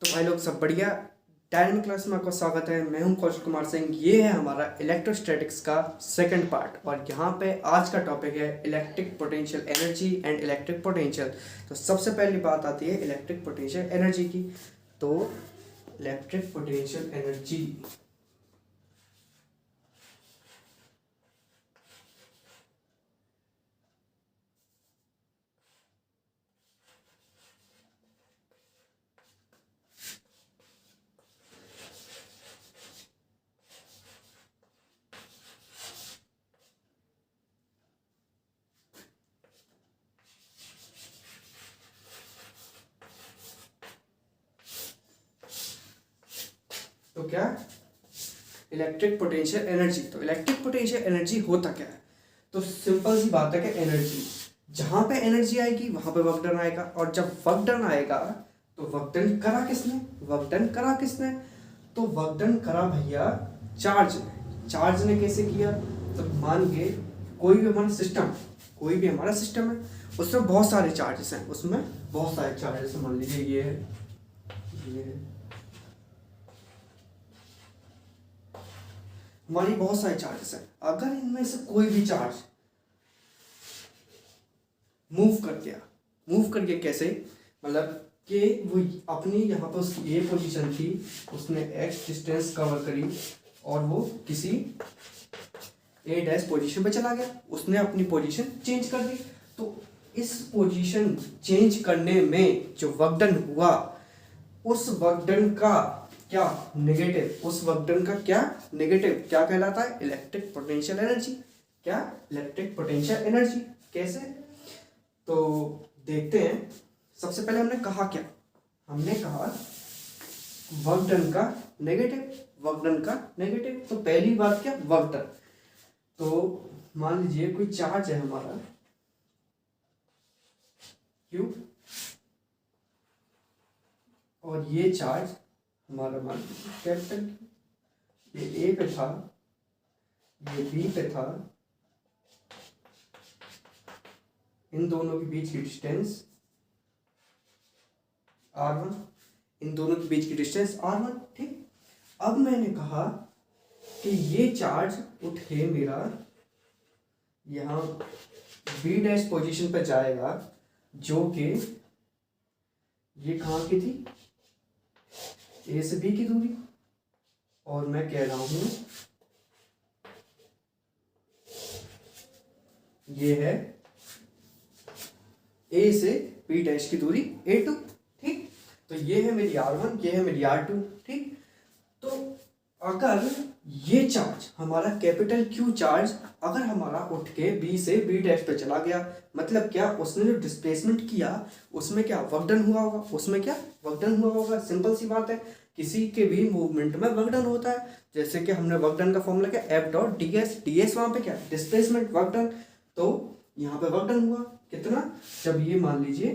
तो भाई लोग सब बढ़िया। डायनेमिक क्लास में आपका स्वागत है। मैं हूं कौशल कुमार सिंह। ये है हमारा इलेक्ट्रोस्टैटिक्स का सेकंड पार्ट और यहाँ पे आज का टॉपिक है electric potential energy and electric potential. तो सबसे पहली बात आती है इलेक्ट्रिक पोटेंशियल एनर्जी की। तो इलेक्ट्रिक पोटेंशियल एनर्जी तो क्या इलेक्ट्रिक पोटेंशियल एनर्जी। तो इलेक्ट्रिक पोटेंशियल एनर्जी होता क्या है? तो सिंपल सी बात है कि एनर्जी, जहां पे एनर्जी आएगी वहां पे वर्क डन आएगा, और जब वर्क डन आएगा तो वर्क डन करा किसने? वर्क डन करा किसने? तो वर्क डन करा भैया चार्ज ने। चार्ज ने कैसे किया? तो मान के कोई भी हमारा सिस्टम, कोई भी हमारा सिस्टम है, उसमें बहुत सारे चार्जेस हैं, उसमें बहुत सारे चार्जेस। मान लीजिए ये है, ये है, हमारी बहुत सारे चार्जेस हैं। अगर इनमें से कोई भी चार्ज मूव कर गया, मूव कर गया कैसे? मतलब कि वो अपनी यहाँ पर उसकी ए पोजीशन थी, उसने एक्स डिस्टेंस कवर करी और वो किसी ए डैश पोजीशन पे चला गया, उसने अपनी पोजीशन चेंज कर दी। तो इस पोजीशन चेंज करने में जो वर्क डन हुआ, उस वर्क डन का क्या नेगेटिव, उस वर्क डन का क्या नेगेटिव क्या कहलाता है? Electric potential energy. क्या? Electric potential energy. कैसे? तो देखते हैं। सबसे पहले हमने कहा क्या? हमने कहा वर्क डन का नेगेटिव, वर्क डन का नेगेटिव। तो पहली बात क्या? Work done. तो मान लीजिए कोई चार्ज है हमारा Q, और ये चार्ज हमारा मान लीजिए कैपिटल, ये ए पे था, ये बी पे था, इन दोनों के बीच की डिस्टेंस R1, इन दोनों के बीच की डिस्टेंस R1। ठीक। अब मैंने कहा कि ये चार्ज उठ के मेरा यहाँ बी डैश पोजीशन पर जाएगा, जो कि ये कहाँ की थी? ए से बी की दूरी। और मैं कह रहा हूं ये है ए से बी डैश की दूरी A2। ठीक। तो ये है मेरी R1, ये है मेरी R2। ठीक। तो अगर ये चार्ज हमारा कैपिटल Q चार्ज अगर हमारा उठ के B से B डैश पे चला गया, मतलब क्या? उसने जो डिस्प्लेसमेंट किया उसमें क्या वर्क डन हुआ होगा? उसमें क्या वर्क डन हुआ होगा? सिंपल सी बात है, किसी के भी मूवमेंट में वर्क डन होता है। जैसे कि हमने वर्क डन का फॉर्मूला क्या? F dot D S. D S वहां पे क्या? Displacement, work done. तो यहाँ पे वर्क डन हुआ कितना? जब ये मान लीजिए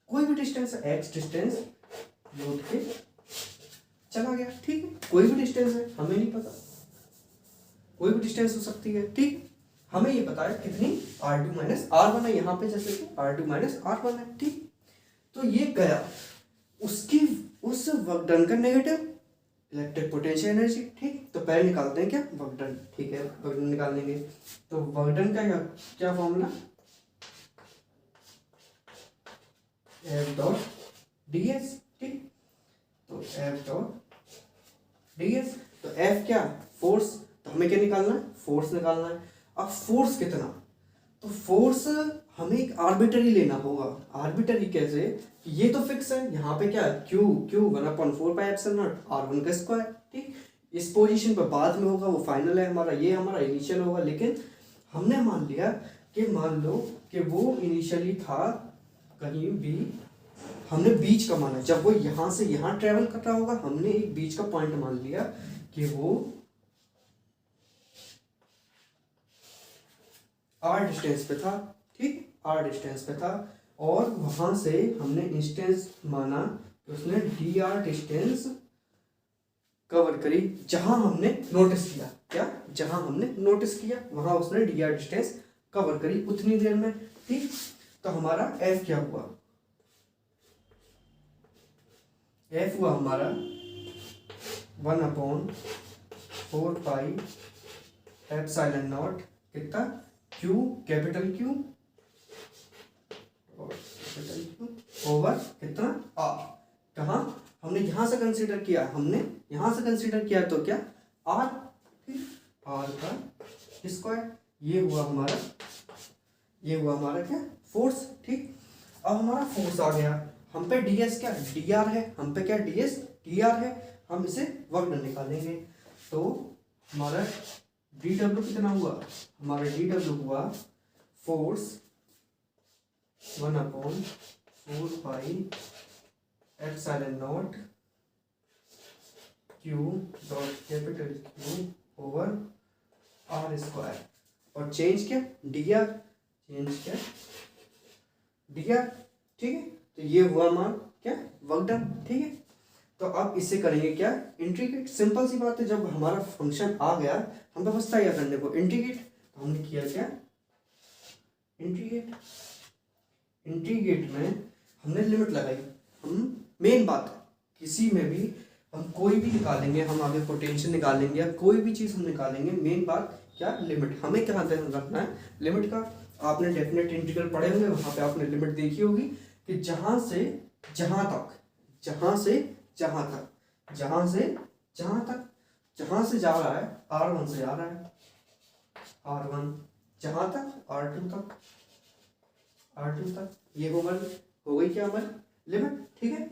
कोई भी डिस्टेंस है, एक्स डिस्टेंस, ये उठ के चला गया। ठीक है, कोई भी डिस्टेंस है, हमें नहीं पता, कोई भी डिस्टेंस हो सकती है। ठीक। हमें ये पता है कितनी? R2 माइनस R1 है यहाँ पे, जैसे कि R2 माइनस R1 है। ठीक। तो ये गया उसकी, उस वर्क डन का नेगेटिव इलेक्ट्रिक पोटेंशियल एनर्जी। ठीक। तो पहले निकालते हैं क्या? Work done. ठीक है, वर्क डन निकाल लेंगे। तो वर्क डन का क्या formula? F dot D S. ठीक। तो F डॉट डी एस। तो F क्या? फोर्स। तो हमें क्या निकालना है? फोर्स निकालना है। अब फोर्स कितना? तो फोर्स हमें एक आर्बिट्ररी लेना होगा। आर्बिट्ररी कैसे? ये तो फिक्स है, यहाँ पे क्या है? Q 1/4 pi epsilon not R1 का स्क्वायर। ठीक। इस पोजीशन पर बाद में होगा, वो फाइनल है हमारा, ये हमारा इनिशियल होगा। लेकिन हमने मान लिया कि मान लो कि वो इनिशियली था कहीं भी, हमने बीच का माना, जब वो यहाँ से यहाँ ट्रेवल कर रहा होगा, हमने एक बीच का पॉइंट मान लिया कि वो R डिस्टेंस पे था। ठीक। R डिस्टेंस पे था, और वहां से हमने इंस्टेंस माना कि उसने dr डिस्टेंस कवर करी, जहां हमने नोटिस किया। क्या? जहां हमने नोटिस किया वहां उसने dr डिस्टेंस कवर करी उतनी देर में। ठीक। तो हमारा F क्या हुआ? एफ हुआ हमारा 1/4πε0 कितना क्यू कैपिटल क्यू ओवर कितना आर। कहाँ हमने यहाँ से कंसीडर किया, हमने यहाँ से कंसीडर किया तो क्या आर, आर का स्क्वायर। ये हुआ हमारा क्या फोर्स। ठीक, अब हमारा फोर्स आ गया, हम पे डीएस क्या डीआर है, हम पे क्या डीएस डीआर है, हम इसे वर्क डन निकालेंगे। तो हमारा डी डब्ल्यू कितना हुआ, हमारा डी डब्ल्यू हुआ force 1/4πε0 Q dot capital Q over R square. और चेंज क्या डीआर, चेंज क्या डीआर। ठीक है, तो ये हुआ मान क्या वर्क डन। ठीक है, तो अब इससे करेंगे क्या इंटीग्रेट। सिंपल सी बात है, जब हमारा फंक्शन आ गया हम पे बचता क्या करने को इंटीग्रेट। तो हमने किया क्या इंटीग्रेट। इंटीग्रेट में हमने लिमिट लगाई। हम मेन बात है किसी में भी हम कोई भी निकालेंगे, हम आगे पोटेंशियल निकालेंगे या कोई भी चीज़ हम निकालेंगे, मेन बात क्या लिमिट। हमें क्या ध्यान रखना है लिमिट का। आपने डेफिनेट इंटीग्रल पढ़े होंगे, वहाँ पे आपने लिमिट देखी होगी कि जहाँ से जहाँ तक, जहाँ से जहाँ तक, जहाँ से जहाँ तक, जहाँ से जा रहा है R1 से जा रहा है R1, जहाँ तक R2 तक, R2 तक। ये हो गई क्या हमारी लिमिट। ठीक है,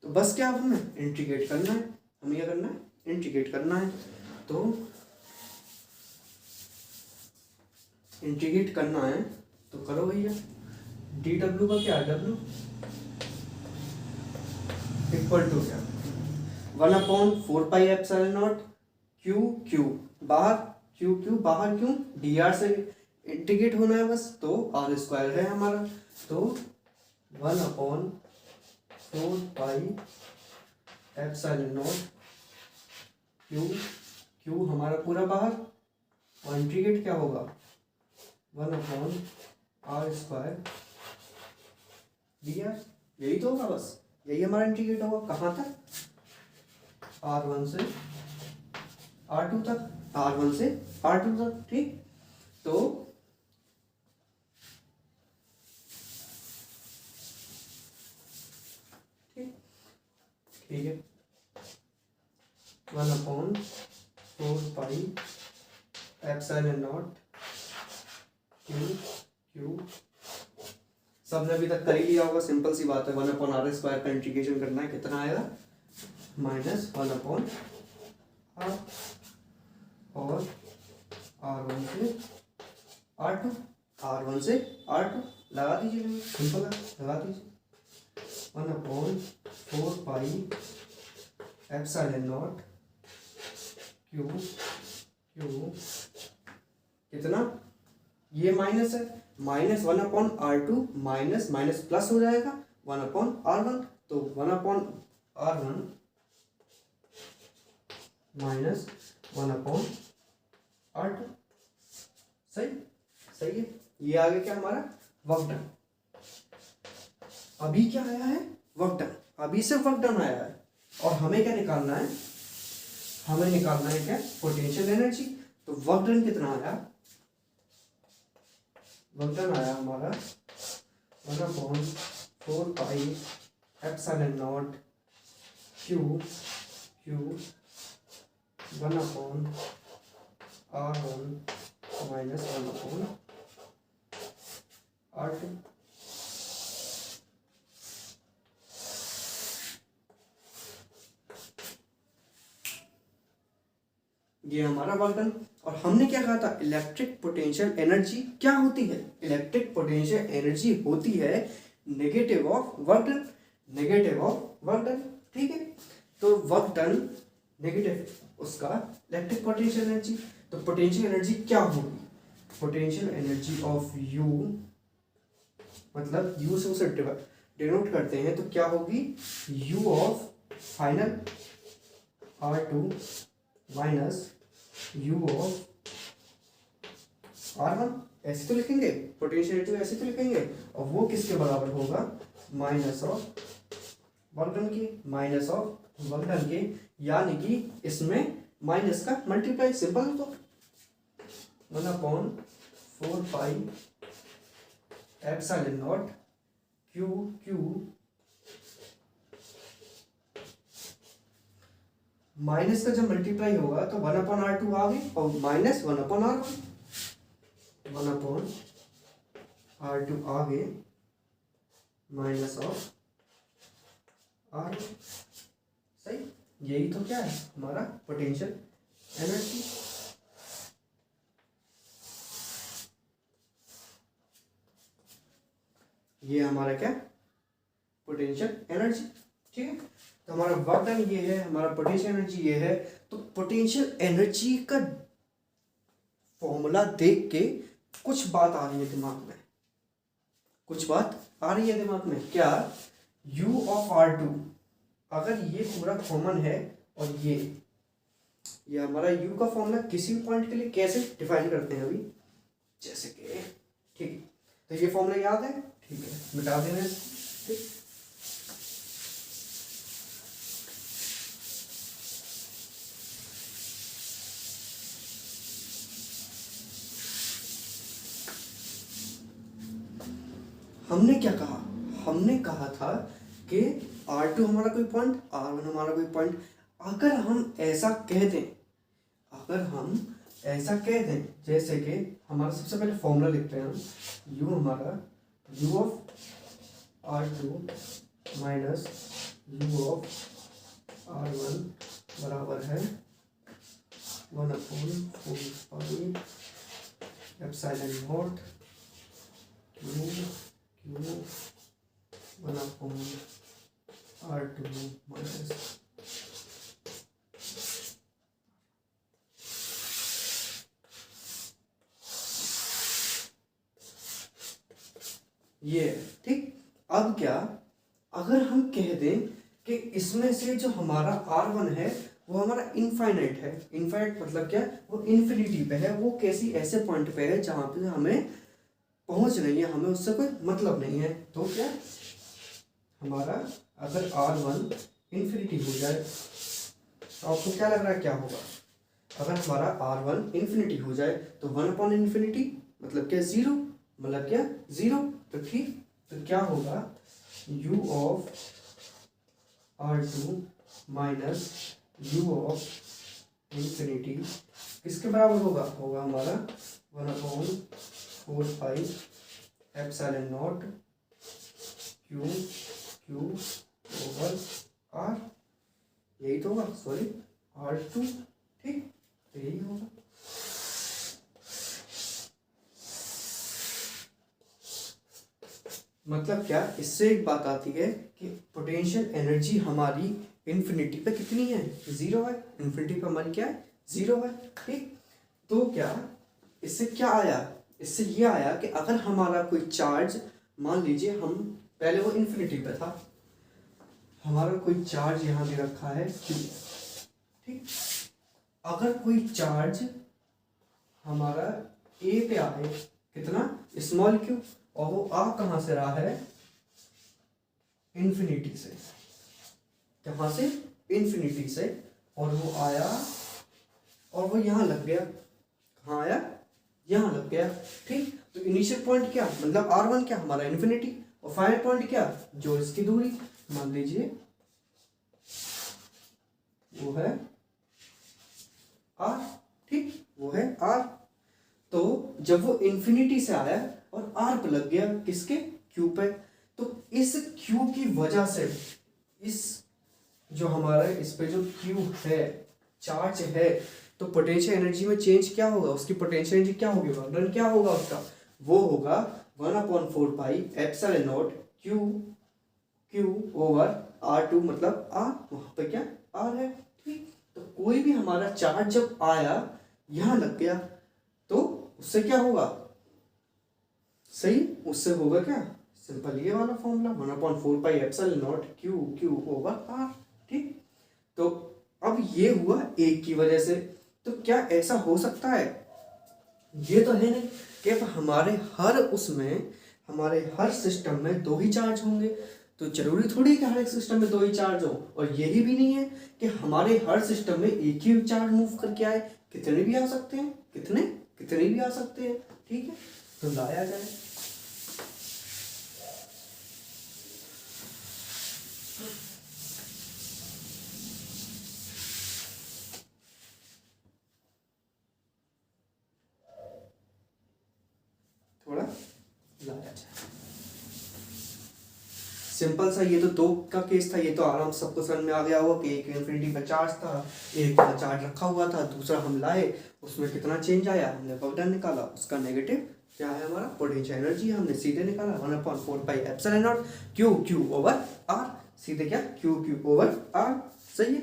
तो बस क्या हमें इंटीग्रेट करना है, हमें क्या करना है इंटीग्रेट करना है। तो इंटीग्रेट करना है तो करो भैया। डी डब्ल्यू का क्या डब्ल्यू इक्वल टू क्या 1/4πε0 क्यू क्यू बाहर, क्यू क्यू बाहर क्यों डी आर से इंटीग्रेट होना है बस, तो आर स्क्वायर है हमारा। तो 1/4πε0 क्यू क्यू हमारा पूरा बाहर, और इंटीग्रेट क्या होगा 1/r² डी आर। यही तो होगा बस, यही हमारा इंटीग्रेट होगा। कहाँ तक R1 से R2 तक, R1 से R2 तक। ठीक, तो ठीक है 1/4πε0 क्यू क्यू सबने अभी तक कर ही लिया होगा, सिंपल सी बात है। 1/r² का इंटीग्रेशन करना है, कितना आएगा -1/r और R1 से R2, R1 से R2 लगा दीजिए, सिंपल है लगा दीजिए। 1/4πε0 क्यू क्यू कितना, ये माइनस है, -1/r2 माइनस माइनस प्लस हो जाएगा 1/r1, तो 1/r1 माइनस 1/r2। सही सही है। ये आगे क्या हमारा वर्क डन। अभी क्या आया है वर्क डन, अभी से वर्क डन आया है। और हमें क्या निकालना है, हमें निकालना है क्या पोटेंशियल एनर्जी। तो वर्क डन कितना आया, वर्क डन आया हमारा 1/4πε0 Q Q 1/r1 minus 1/r2। ये हमारा वर्क डन। और हमने क्या कहा था, इलेक्ट्रिक पोटेंशियल एनर्जी क्या होती है, इलेक्ट्रिक पोटेंशियल एनर्जी होती है negative of work done, negative of work done. ठीक है, तो वर्क डन नेगेटिव उसका इलेक्ट्रिक पोटेंशियल एनर्जी। तो पोटेंशियल एनर्जी क्या होगी, पोटेंशियल एनर्जी ऑफ यू, मतलब यू से उसे डिनोट करते हैं, तो क्या होगी you of final R2 minus you of R1। ऐसे तो लिखेंगे पोटेंशियल ऐसे तो लिखेंगे, और वो किसके बराबर होगा -1/r2 वर्क डन के माइनस ऑफ वर्क डन के, यानी कि इसमें माइनस का मल्टीप्लाई, सिंपल। तो 1/4 pi epsilon not Q Q minus का जब मल्टीप्लाई होगा तो 1/r2 आ गई और माइनस 1/r1, 1/r2 आ गए माइनस ऑफ आर। सही, यही तो क्या है हमारा पोटेंशियल एनर्जी। ये हमारा क्या पोटेंशियल एनर्जी, ठीक है। तो हमारा वर्क डन ये है, हमारा पोटेंशियल एनर्जी ये है। तो पोटेंशियल एनर्जी का फॉर्मूला देख के कुछ बात आ रही है दिमाग में, कुछ बात आ रही है दिमाग में। क्या? u ऑफ r2 अगर ये पूरा कॉमन है और ये हमारा u का फॉर्मूला किसी भी पॉइंट के लिए कैसे डिफाइन करते हैं अभी, जैसे कि ठीक, तो ये फॉर्मूला याद है, ठीक है, मिटा देना इसको, ठीक। हमने क्या कहा? हमने कहा था कि R2 हमारा कोई पॉइंट, R1 हमारा कोई पॉइंट। अगर हम ऐसा कह दें, अगर हम ऐसा कह दें जैसे कि हमारा सबसे पहले फॉर्मूला लिखते हैं हम, u हमारा u of R2 minus u of R1 बराबर है 1/4 epsilon not Q 1/r2 minus ये, ठीक। अब क्या, अगर हम कह दें कि इसमें से जो हमारा R1 है वो हमारा इनफाइनाइट है, इनफाइनाइट मतलब क्या, वो इन्फिनिटी पे है, वो कैसी ऐसे पॉइंट पे है जहाँ पे हमें पहुंच नहीं है, हमें उससे कोई मतलब नहीं है। तो क्या हमारा अगर R1 इन्फिनिटी हो जाए तो आपको क्या लग रहा है क्या होगा? अगर हमारा R1 इन्फिनिटी हो जाए तो 1/∞ मतलब क्या, जीरो, मतलब क्या, जीरो। तो ठीक, तो क्या होगा, u of R2 minus u of infinity किसके बराबर होगा? होगा हमारा 1/4 pi epsilon not Q over R, यही तो होगा, सॉरी R2, ठीक, तो यही होगा। मतलब क्या, इससे एक बात आती है कि पोटेंशियल एनर्जी हमारी इन्फिनिटी पे कितनी है? जीरो है। इन्फिनिटी पे हमारी क्या है? जीरो है, ठीक। तो क्या इससे क्या आया? इससे ये आया कि अगर हमारा कोई चार्ज, मान लीजिए हम पहले वो इन्फिनिटी पे था, हमारा कोई चार्ज यहाँ दे रखा है Q, ठीक। अगर कोई चार्ज हमारा A पे आए, कितना, स्मॉल q, और वो आ कहाँ से रहा है? इन्फिनिटी से। कहाँ से? इन्फिनिटी से। और वो आया और वो यहाँ लग गया। कहाँ आया? यहाँ लग गया, ठीक। तो इनिशियल पॉइंट क्या, मतलब R1 क्या, हमारा इन्फिनिटी, और फाइनल पॉइंट क्या, जो इसकी दूरी, मान लीजिए वो है R, ठीक, वो है R। तो जब वो इन्फिनिटी से आया और R पे लग गया, किसके? Q पे। तो इस Q की वजह से, इस जो हमारा इस पे जो Q है, चार्ज है, तो पोटेंशियल एनर्जी में चेंज क्या होगा? उसकी पोटेंशियल एनर्जी क्या होगी? वर्क क्या होगा उसका? वो होगा 1/4 pi epsilon not Q over R2, मतलब R, वहां पे क्या, R है, ठीक। तो कोई भी हमारा चार्ज जब आया, यहां लग गया, तो उससे क्या होगा? सही, उससे होगा क्या, सिंपल ये वाला formula 1/4 pi epsilon not Q over R, ठीक। तो अब ये हुआ एक की वजह से। तो क्या ऐसा हो सकता है? ये तो है नहीं कि हमारे हर उसमें, हमारे हर सिस्टम में दो ही चार्ज होंगे। तो जरूरी थोड़ी है कि हर एक सिस्टम में दो ही चार्ज हो, और यही भी नहीं है कि हमारे हर सिस्टम में एक ही चार्ज मूव करके आए, कितने भी आ सकते हैं, कितने कितने भी आ सकते हैं। ठीक है, तो लाया जाए। थोड़ा लाया जाए। सिंपल सा, ये तो दो का केस था, ये तो आराम से सबको समझ में आ गया होगा कि एक इन्फिनिटी पर चार्ज था, एक पर चार्ज रखा हुआ था, दूसरा हम लाए, उसमें कितना चेंज आया, हमने वर्कडन निकाला, उसका नेगेटिव क्या है हमारा पोटेंशियल एनर्जी, हमने सीधे निकाला 1/4πε0 क्यू ओवर आर, सीधे क्या क्यू ओवर आर। सही है।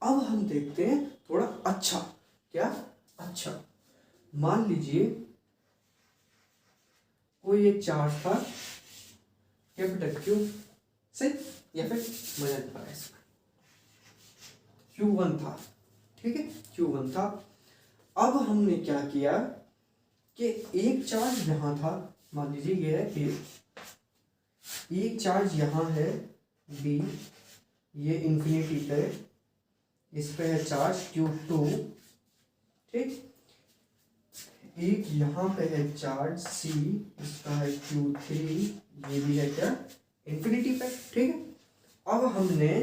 अब हम देखते हैं थोड़ा अच्छा, क्या अच्छा, मान लीजिए कोई एक चार्ज था कैपिटल क्यू से, या फिर मजा नहीं पड़ा इसमें, Q1 था। ठीक है, Q1 था। अब हमने क्या किया कि एक चार्ज यहां था, मान लीजिए ये है A, एक चार्ज यहां है B, ये इंफिनिटी पे, इस पे है चार्ज Q2। ठीक, एक यहां पे है चार्ज C, इसका है Q3, ये भी है क्या इंफिनिटी पे। ठीक है, अब हमने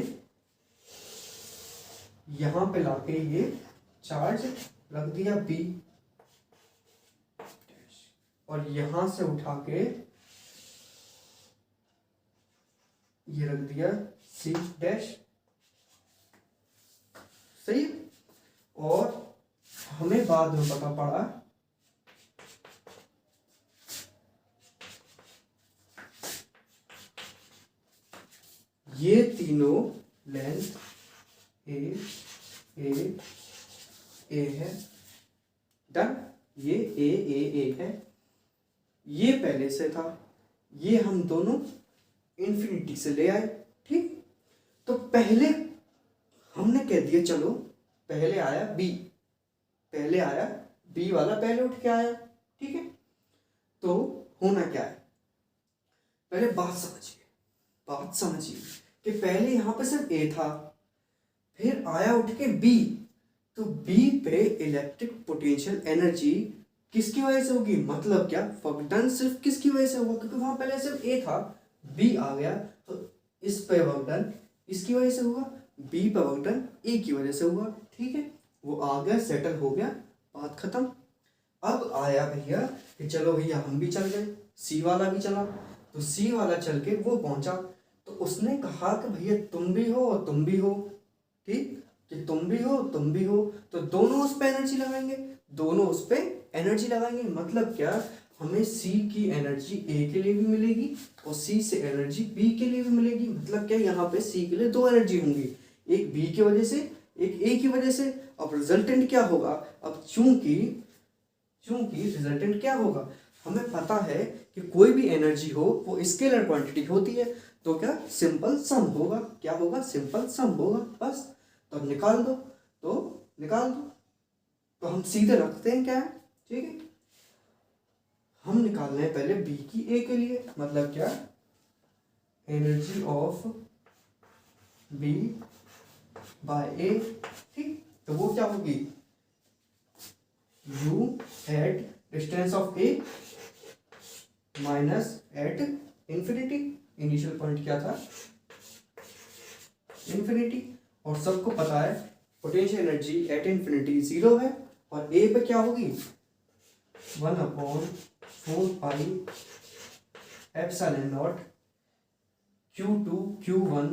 यहां पे लाके ये चार्ज रख दिया B, और यहां से उठा के ये रख दिया C डैश। सही है। और हमें बाद में पता पड़ा ये तीनों लेंथ ए है, डन, ये ए है, ये पहले से था, ये हम दोनों इंफिनिटी से ले आए। ठीक, तो पहले हमने कह दिया चलो पहले आया बी, पहले आया बी वाला पहले उठ के आया। ठीक है, तो होना क्या है, पहले बात समझिए कि पहले यहां पे सिर्फ ए था, फिर आया उठ के बी, तो बी पे इलेक्ट्रिक पोटेंशियल एनर्जी किसकी वजह से होगी, मतलब क्या वर्कडन सिर्फ किसकी वजह से होगा, क्योंकि वहां पहले सिर्फ ए था, बी आ गया, तो इस पे वर्कडन इसकी वजह से होगा, बी पे वर्कडन ए की वजह से होगा। ठीक है, वो आ गया, सेटल हो गया, बात खत्म। अब आया भैया कि चलो भैया हम भी चल गए, सी वाला भी चला, तो सी वाला चल के वो पहुंचा, तो उसने कहा कि भैया तुम भी हो और तुम भी हो। ठीक, कि तुम भी हो, तो दोनों उस पे एनर्जी लगाएंगे, दोनों उस पे एनर्जी लगाएंगे, मतलब क्या, हमें सी की एनर्जी ए के लिए भी मिलेगी और सी से एनर्जी बी के लिए भी मिलेगी, मतलब क्या यहाँ पे सी के लिए दो एनर्जी होंगी, एक बी की वजह से, एक ए की वजह से। अब रिजल्टेंट क्या होगा, अब चूंकि रिजल्टेंट क्या होगा, हमें पता है कि कोई भी एनर्जी हो वो स्केलर क्वांटिटी होती है, तो क्या सिंपल सम होगा, क्या होगा, सिंपल सम होगा, बस। तो निकाल दो, तो हम सीधे रखते हैं क्या है। ठीक है, हम निकाल रहे हैं पहले बी की ए के लिए, मतलब क्या, एनर्जी ऑफ बी बाय ए। ठीक, तो वो क्या होगी, u at distance of A minus at infinity, initial point क्या था इंफिनिटी, और सबको पता है पोटेंशियल एनर्जी एट इंफिनिटी 0 है, और ए पे क्या होगी 1/4πε0 Q2 Q1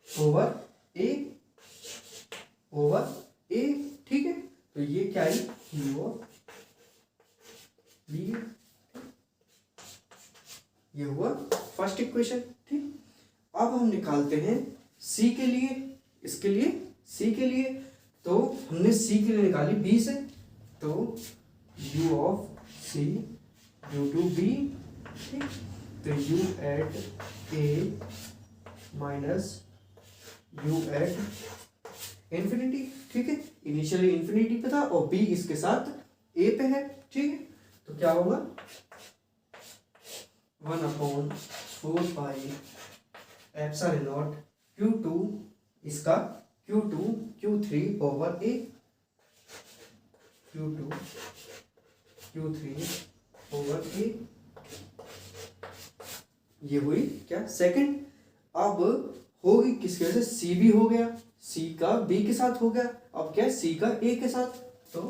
ओवर ए। ठीक है, तो ये क्या है, ये हुआ फर्स्ट इक्वेशन। ठीक, अब हम निकालते हैं सी के लिए, इसके लिए सी के लिए, तो हमने सी के लिए निकाली बी से, तो u of C due to B. ठीक, तो u at A minus u at infinity. ठीक है, इनिशियली इंफिनिटी पे था और b इसके साथ a पे है। ठीक है, तो क्या होगा 1/4 पाई Q2 इसका Q2 Q3 over A, Q2 Q3 over ए, ये हुई क्या सेकंड। अब होगी किसके वजह से, सी भी हो गया, सी का बी के साथ हो गया, अब क्या सी का ए के साथ, तो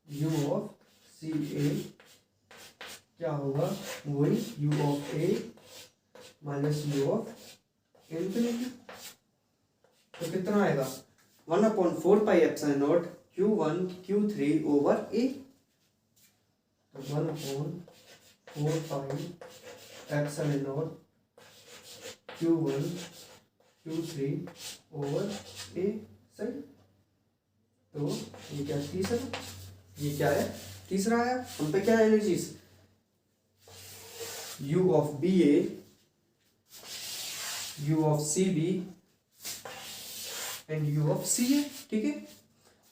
u ऑफ सी ए क्या होगा, वही u of A minus u of infinity. तो कितना आएगा 1/4 पाई Q1 Q3 ओवर ए, तो 1/4 पाई Q1 Q3 ओवर ए, सही। तो ये क्या तीसरा, ये क्या है तीसरा आया। हम पे क्या energies, u of B A, u of C B and u of C A, ठीक है।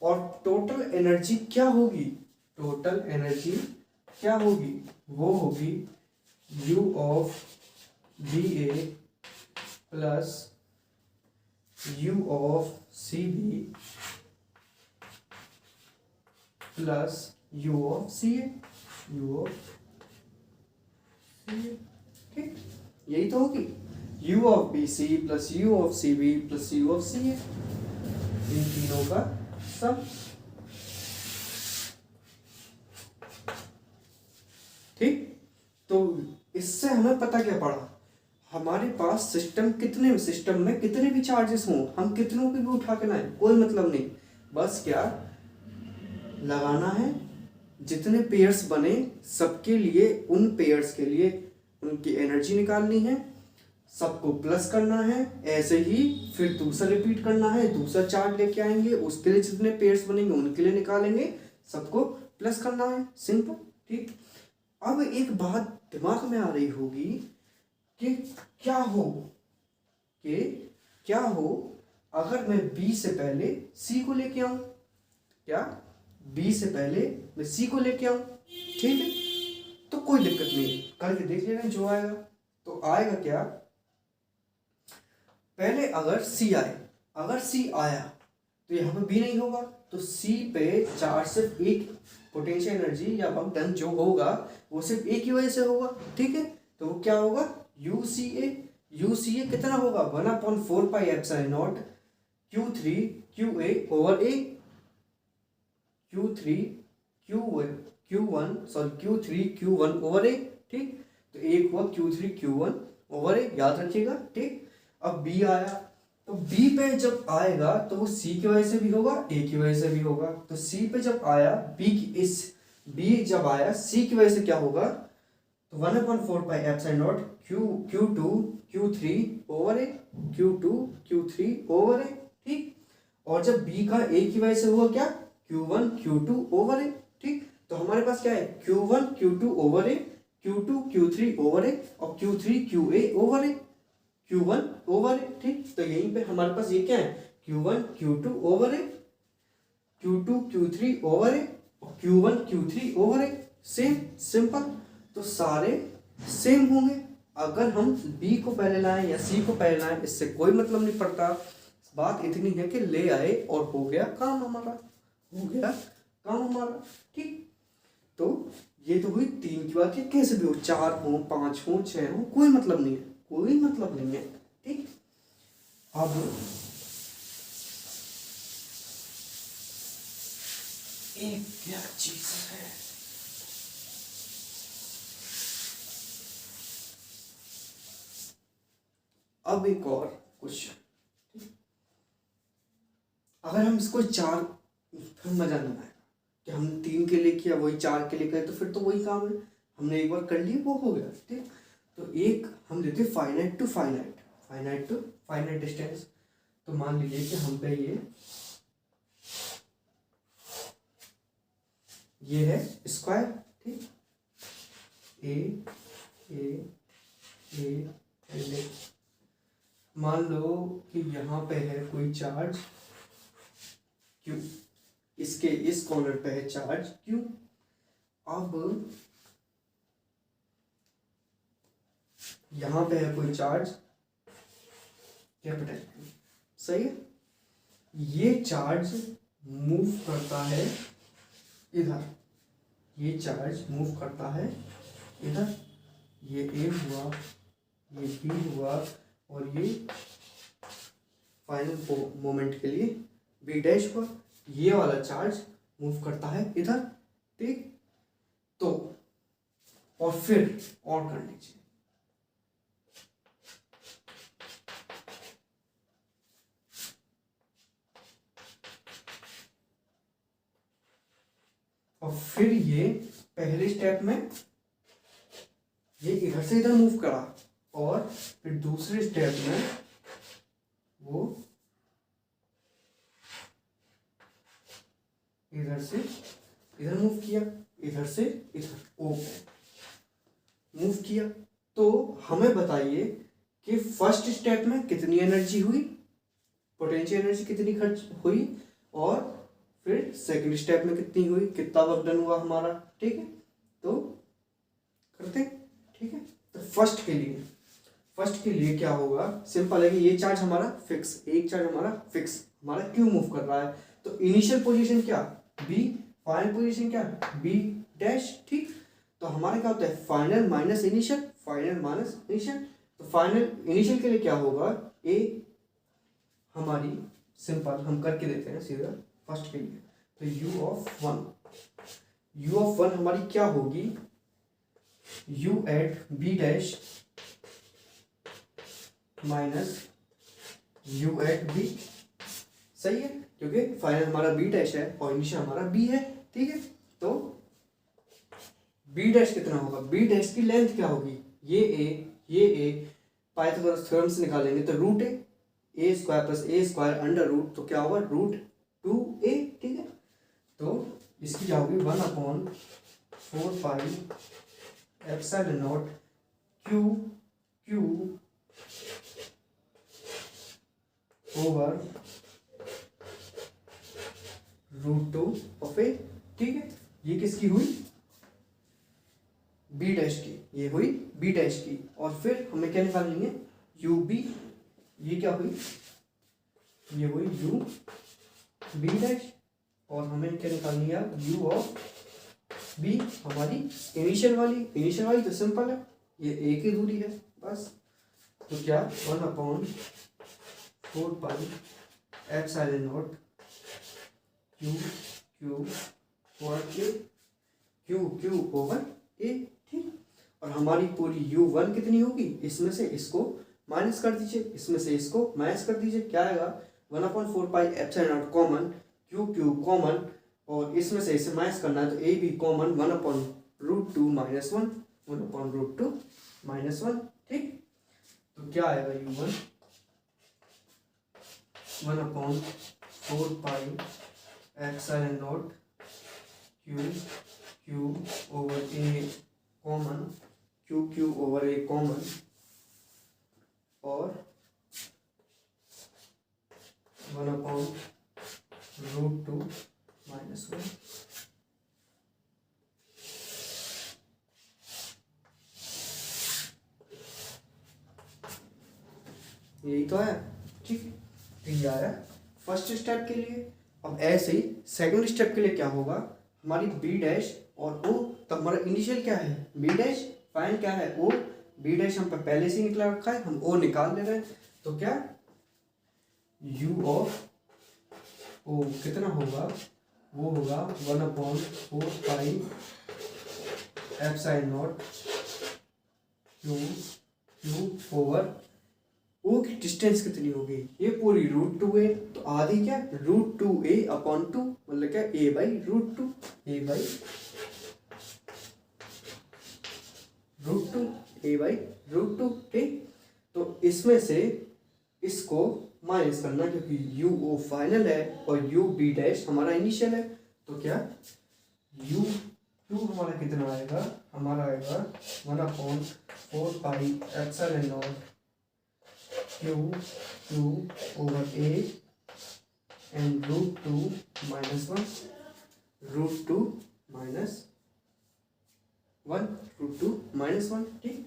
और टोटल एनर्जी क्या होगी, टोटल एनर्जी क्या होगी, वो होगी u of B A plus u of C B plus u of C A, u of C A, ठीक। यही तो होगी u of B C plus u of C B plus u of C A, इन तीनों का सम, ठीक। तो इससे हमें पता क्या पड़ा, हमारे पास सिस्टम में कितने भी चार्जेस हों, हम कितनों को भी उठा के लाएं, कोई मतलब नहीं, बस क्या लगाना है, जितने पेयर्स बने सबके लिए, उन पेयर्स के लिए उनकी एनर्जी निकालनी है, सबको प्लस करना है, ऐसे ही फिर दूसरा रिपीट करना है, दूसरा चार्ट लेके आएंगे, उसके लिए जितने पेयर्स बनेंगे उनके लिए निकालेंगे, सबको प्लस करना है, सिंपल, ठीक। अब एक बात दिमाग में आ रही होगी कि क्या हो अगर मैं बी से पहले सी को लेके आऊं, क्या बी से पहले मैं सी को लेके आऊं, ठीक है। तो कोई दिक्कत नहीं, करके देख लेना जो आएगा। तो आएगा क्या, पहले अगर सी आया तो यहाँ पे बी नहीं होगा, तो सी पे चार्ज सिर्फ एक पोटेंशियल एनर्जी या वर्क डन जो होगा वो सिर्फ एक ही वजह से होगा, ठीक है। तो वो क्या होगा, यू सी ए कितना होगा 1/4 pi epsilon Q3 QA over A, Q3 Q1 over A, ठीक। तो एक हुआ Q3 Q1 ओवर ए, याद रखिएगा, ठीक। अब बी आया, तो बी पे जब आएगा तो वो सी की वजह से भी होगा, ए की वजह से भी होगा, तो सी पे जब आया बी जब आया सी की वजह से क्या होगा, तो 1/4 pi epsilon Q2 Q3 over A, Q2 Q3 over A, ठीक। और जब बी का ए की वजह से हुआ क्या, Q1 Q2 ओवर ए, ठीक। तो हमारे पास क्या है, Q1 Q2 over A, Q2 Q3 over ए और Q3 QA over A, Q1 over A, ठीक। तो यहीं पे हमारे पास ये क्या है, Q1 Q2 over A, Q2 Q3 over ए और Q1 Q3 ओवर ए, सेम, सिंपल। तो सारे सेम होंगे, अगर हम B को पहले लाएं या C को पहले लाएं इससे कोई मतलब नहीं पड़ता, बात इतनी है कि ले आए और हो गया काम हमारा, ठीक। तो ये तो हुई 3 की बात, कैसे भी हो, 4 हो 5 हो 6 हो, कोई मतलब नहीं है, ठीक। अब एक क्या चीज है, अब एक और क्वेश्चन, अगर हम इसको 4, फिर मजा नहीं आएगा कि हम 3 के लिए किया वही 4 के लिए करे, तो फिर तो वही काम है, हमने एक बार कर लिया वो हो गया, ठीक। तो एक हम लेते फाइनाइट टू फाइनाइट डिस्टेंस। तो मान लीजिए कि हम पे ये है स्क्वायर, ठीक, ए मान लो कि यहाँ पे है कोई चार्ज Q, इसके इस कॉर्नर पे है चार्ज Q। अब यहाँ पे है कोई चार्ज कैपिटल Q, सही है। ये चार्ज मूव करता है इधर, ये चार्ज मूव करता है इधर, ये A हुआ, ये B हुआ, और ये फाइनल मोमेंट के लिए B डैश हुआ। ये वाला चार्ज मूव करता है इधर, ठीक। तो और फिर और कर लीजिए, और फिर ये पहले स्टेप में ये इधर से इधर मूव करा, और फिर दूसरे स्टेप में वो इधर से इधर मूव किया, इधर से इधर O पे मूव किया। तो हमें बताइए कि फर्स्ट स्टेप में कितनी एनर्जी हुई, पोटेंशियल एनर्जी कितनी खर्च हुई, और फिर सेकंड स्टेप में कितनी हुई, कितना वर्क डन हुआ हमारा, ठीक है। तो करते हैं, ठीक है। तो फर्स्ट के लिए क्या होगा, सिंपल है कि ये चार्ज हमारा फिक्स, एक चार्ज हमारा फिक्स, हमारा क्यों मूव कर रहा है। तो इनिशियल पोजीशन क्या B, फाइनल पोजीशन क्या B डैश, ठीक। तो हमारा क्या होता है final minus initial, final minus initial. तो फाइनल इनिशियल के लिए क्या होगा, A हमारी सिंपल हम करके देते हैं सीधा फर्स्ट के लिए। तो U ऑफ 1 हमारी क्या होगी, U at B dash minus U at B, सही है, क्योंकि फाइनल हमारा B डैश है और इनिशियल हमारा B है, ठीक है। तो B डैश कितना होगा, B डैश की लेंथ क्या होगी, ये A पाइथागोरस थ्योरम से निकालेंगे तो root A square plus A square under root, तो क्या होगा रूट 2A, ठीक है। तो इसकी क्या होगी 1/4 pi epsilon not Q over root 2 of A, ठीक है। ये किसकी हुई B डैश की, ये हुई B डैश की। और फिर हमें क्या निकालेंगे UB, ये क्या हुई, ये हुई UB डैश। और हमें क्या निकालनी है U ऑफ B, हमारी इनिशियल वाली तो सिंपल है, ये एक ही दूरी है बस। तो क्या 1/4 pi epsilon not Q over A, ठीक। और हमारी पूरी U1 कितनी होगी, इसमें से इसको माइनस कर दीजिए, इसमें से इसको माइनस कर दीजिए, क्या आएगा 1/4 pi epsilon not common, Q common, और इसमें से इसे माइनस करना है तो A भी कॉमन, 1/√2 माइनस 1, 1/√2 माइनस 1, ठीक। तो क्या आएगा U1 1/4 pi epsilon not Q over A common, Q over A common, और 1/√2 माइनस 1। यही तो है, ठीक है। तो ये आया फर्स्ट स्टेप के लिए। अब ऐसे ही सेकंड स्टेप के लिए क्या होगा, हमारी B डैश और O, तब हमारा इनिशियल क्या है B डैश, फाइनल क्या है O, B डैश हम पहले से ही निकला रखा है, हम O निकाल ले रहे हैं। तो क्या U ऑफ O कितना होगा, वो होगा 1/4 pi epsilon not Q over O की डिस्टेंस कितनी होगी, ये पूरी √2A, तो आधी क्या √2A/2, मतलब क्या A/√2, A/√2, ठीक। तो इसमें से इसको माइनस करना, क्योंकि UO फाइनल है और UB डैश हमारा इनिशियल है। तो क्या U2 हमारा कितना आएगा, हमारा आएगा 1/4 pi epsilon not Q over A and √2 minus 1, √2 minus 1, ठीक।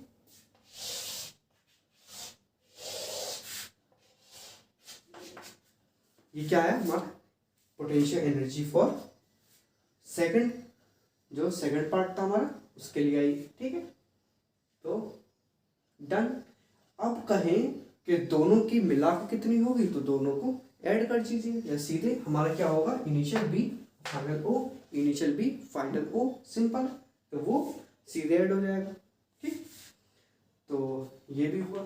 ये क्या है हमारा पोटेंशियल एनर्जी फॉर सेकंड, जो सेकंड पार्ट था हमारा उसके लिए आई। ठीक है, तो डन। अब कहें कि दोनों की मिला के कितनी होगी, तो दोनों को ऐड कर दीजिए, या सीधे हमारा क्या होगा, इनिशियल बी फाइनल ओ, इनिशियल बी फाइनल ओ, सिंपल, तो वो सीधे ऐड हो जाएगा। ठीक, तो ये भी हुआ।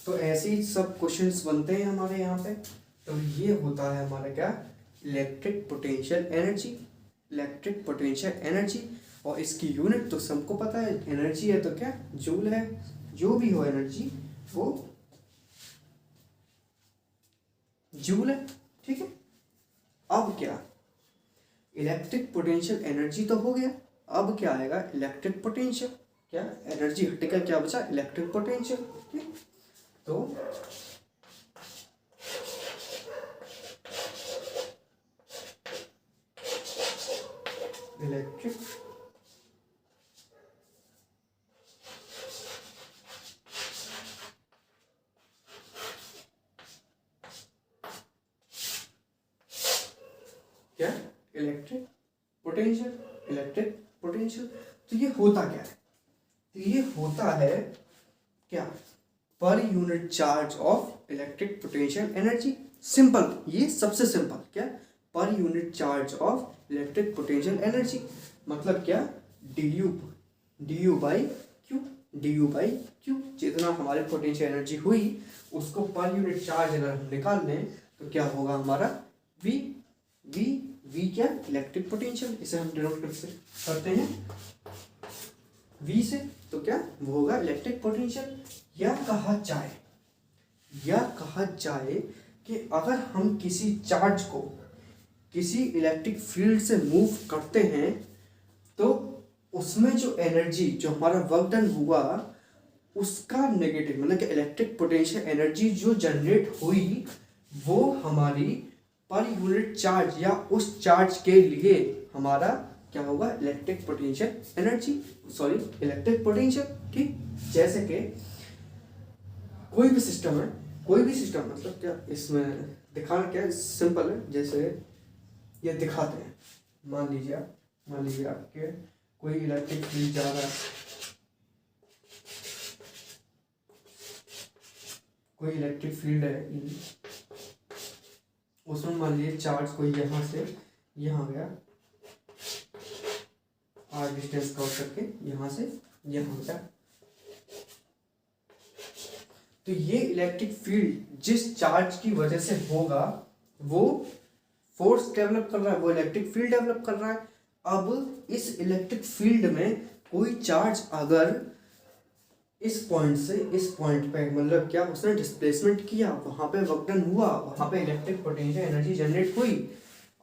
तो ऐसे ही सब क्वेश्चंस बनते हैं हमारे यहाँ पे। तो ये होता है हमारा क्या, electric potential energy. Electric potential energy, और इसकी यूनिट तो सबको पता है, एनर्जी है तो क्या, जूल है। जो भी हो एनर्जी वो जूल है। ठीक है, अब क्या, इलेक्ट्रिक पोटेंशियल एनर्जी तो हो गया, अब क्या आएगा, इलेक्ट्रिक पोटेंशियल। क्या एनर्जी हटेगा, क्या बचा, इलेक्ट्रिक पोटेंशियल। ठीक, तो इलेक्ट्रिक क्या, इलेक्ट्रिक पोटेंशियल, इलेक्ट्रिक पोटेंशियल। तो ये होता क्या है, तो ये होता है क्या, per unit charge of electric potential energy. Simple, ये सबसे सिंपल क्या, per unit charge of electric potential energy, मतलब क्या, डी यू बाई क्यू। जितना हमारे पोटेंशियल एनर्जी हुई उसको पर यूनिट चार्ज अगर हम निकाल लें तो क्या होगा हमारा, वी वी वी क्या, इलेक्ट्रिक पोटेंशियल। इसे हम डिनोट करते हैं वी से, तो क्या वो होगा इलेक्ट्रिक पोटेंशियल। या कहा जाए कि अगर हम किसी चार्ज को किसी इलेक्ट्रिक फील्ड से मूव करते हैं तो उसमें जो एनर्जी, जो हमारा वर्क डन हुआ उसका नेगेटिव, मतलब कि इलेक्ट्रिक पोटेंशियल एनर्जी जो जनरेट हुई वो हमारी पर यूनिट चार्ज या उस चार्ज के लिए हमारा क्या होगा, electric potential energy, sorry electric potential. ठीक, जैसे कि कोई भी सिस्टम मतलब क्या, इसमें दिखाना क्या सिंपल है, जैसे ये दिखाते हैं। मान लीजिए आपके कोई इलेक्ट्रिक फील्ड जा रहा है, कोई इलेक्ट्रिक फील्ड है, उसमें मान लीजिए चार्ज कोई यहाँ से यहाँ गया, आर डिस्टेंस कवर करके यहाँ से यहाँ गया, तो ये इलेक्ट्रिक फील्ड जिस चार्ज की वजह से होगा वो फोर्स डेवलप कर रहा है, वो इलेक्ट्रिक फील्ड डेवलप कर रहा है। अब इस इलेक्ट्रिक फील्ड में कोई चार्ज अगर इस पॉइंट से इस पॉइंट पे, मतलब क्या, उसने डिस्प्लेसमेंट किया, वहां पे वर्क डन हुआ, वहां पे इलेक्ट्रिक पोटेंशियल एनर्जी जनरेट हुई।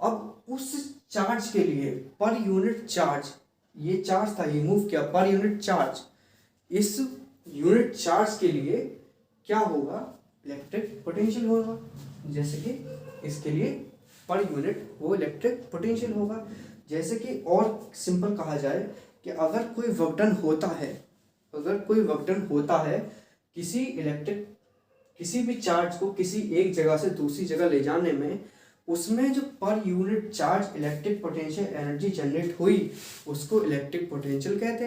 अब उस चार्ज के लिए पर यूनिट चार्ज, ये चार्ज था, ये मूव किया, पर यूनिट चार्ज, इस यूनिट चार्ज के लिए क्या होगा, इलेक्ट्रिक पोटेंशियल होगा। जैसे कि इसके लिए पर यूनिट वो इलेक्ट्रिक पोटेंशियल होगा। जैसे कि और सिंपल कहा जाए कि अगर कोई वर्क डन होता है किसी भी चार्ज को किसी एक जगह से दूसरी जगह ले जाने में, उसमें जो per unit charge electric potential energy generate हुई उसको इलेक्ट्रिक पोटेंशियल कहते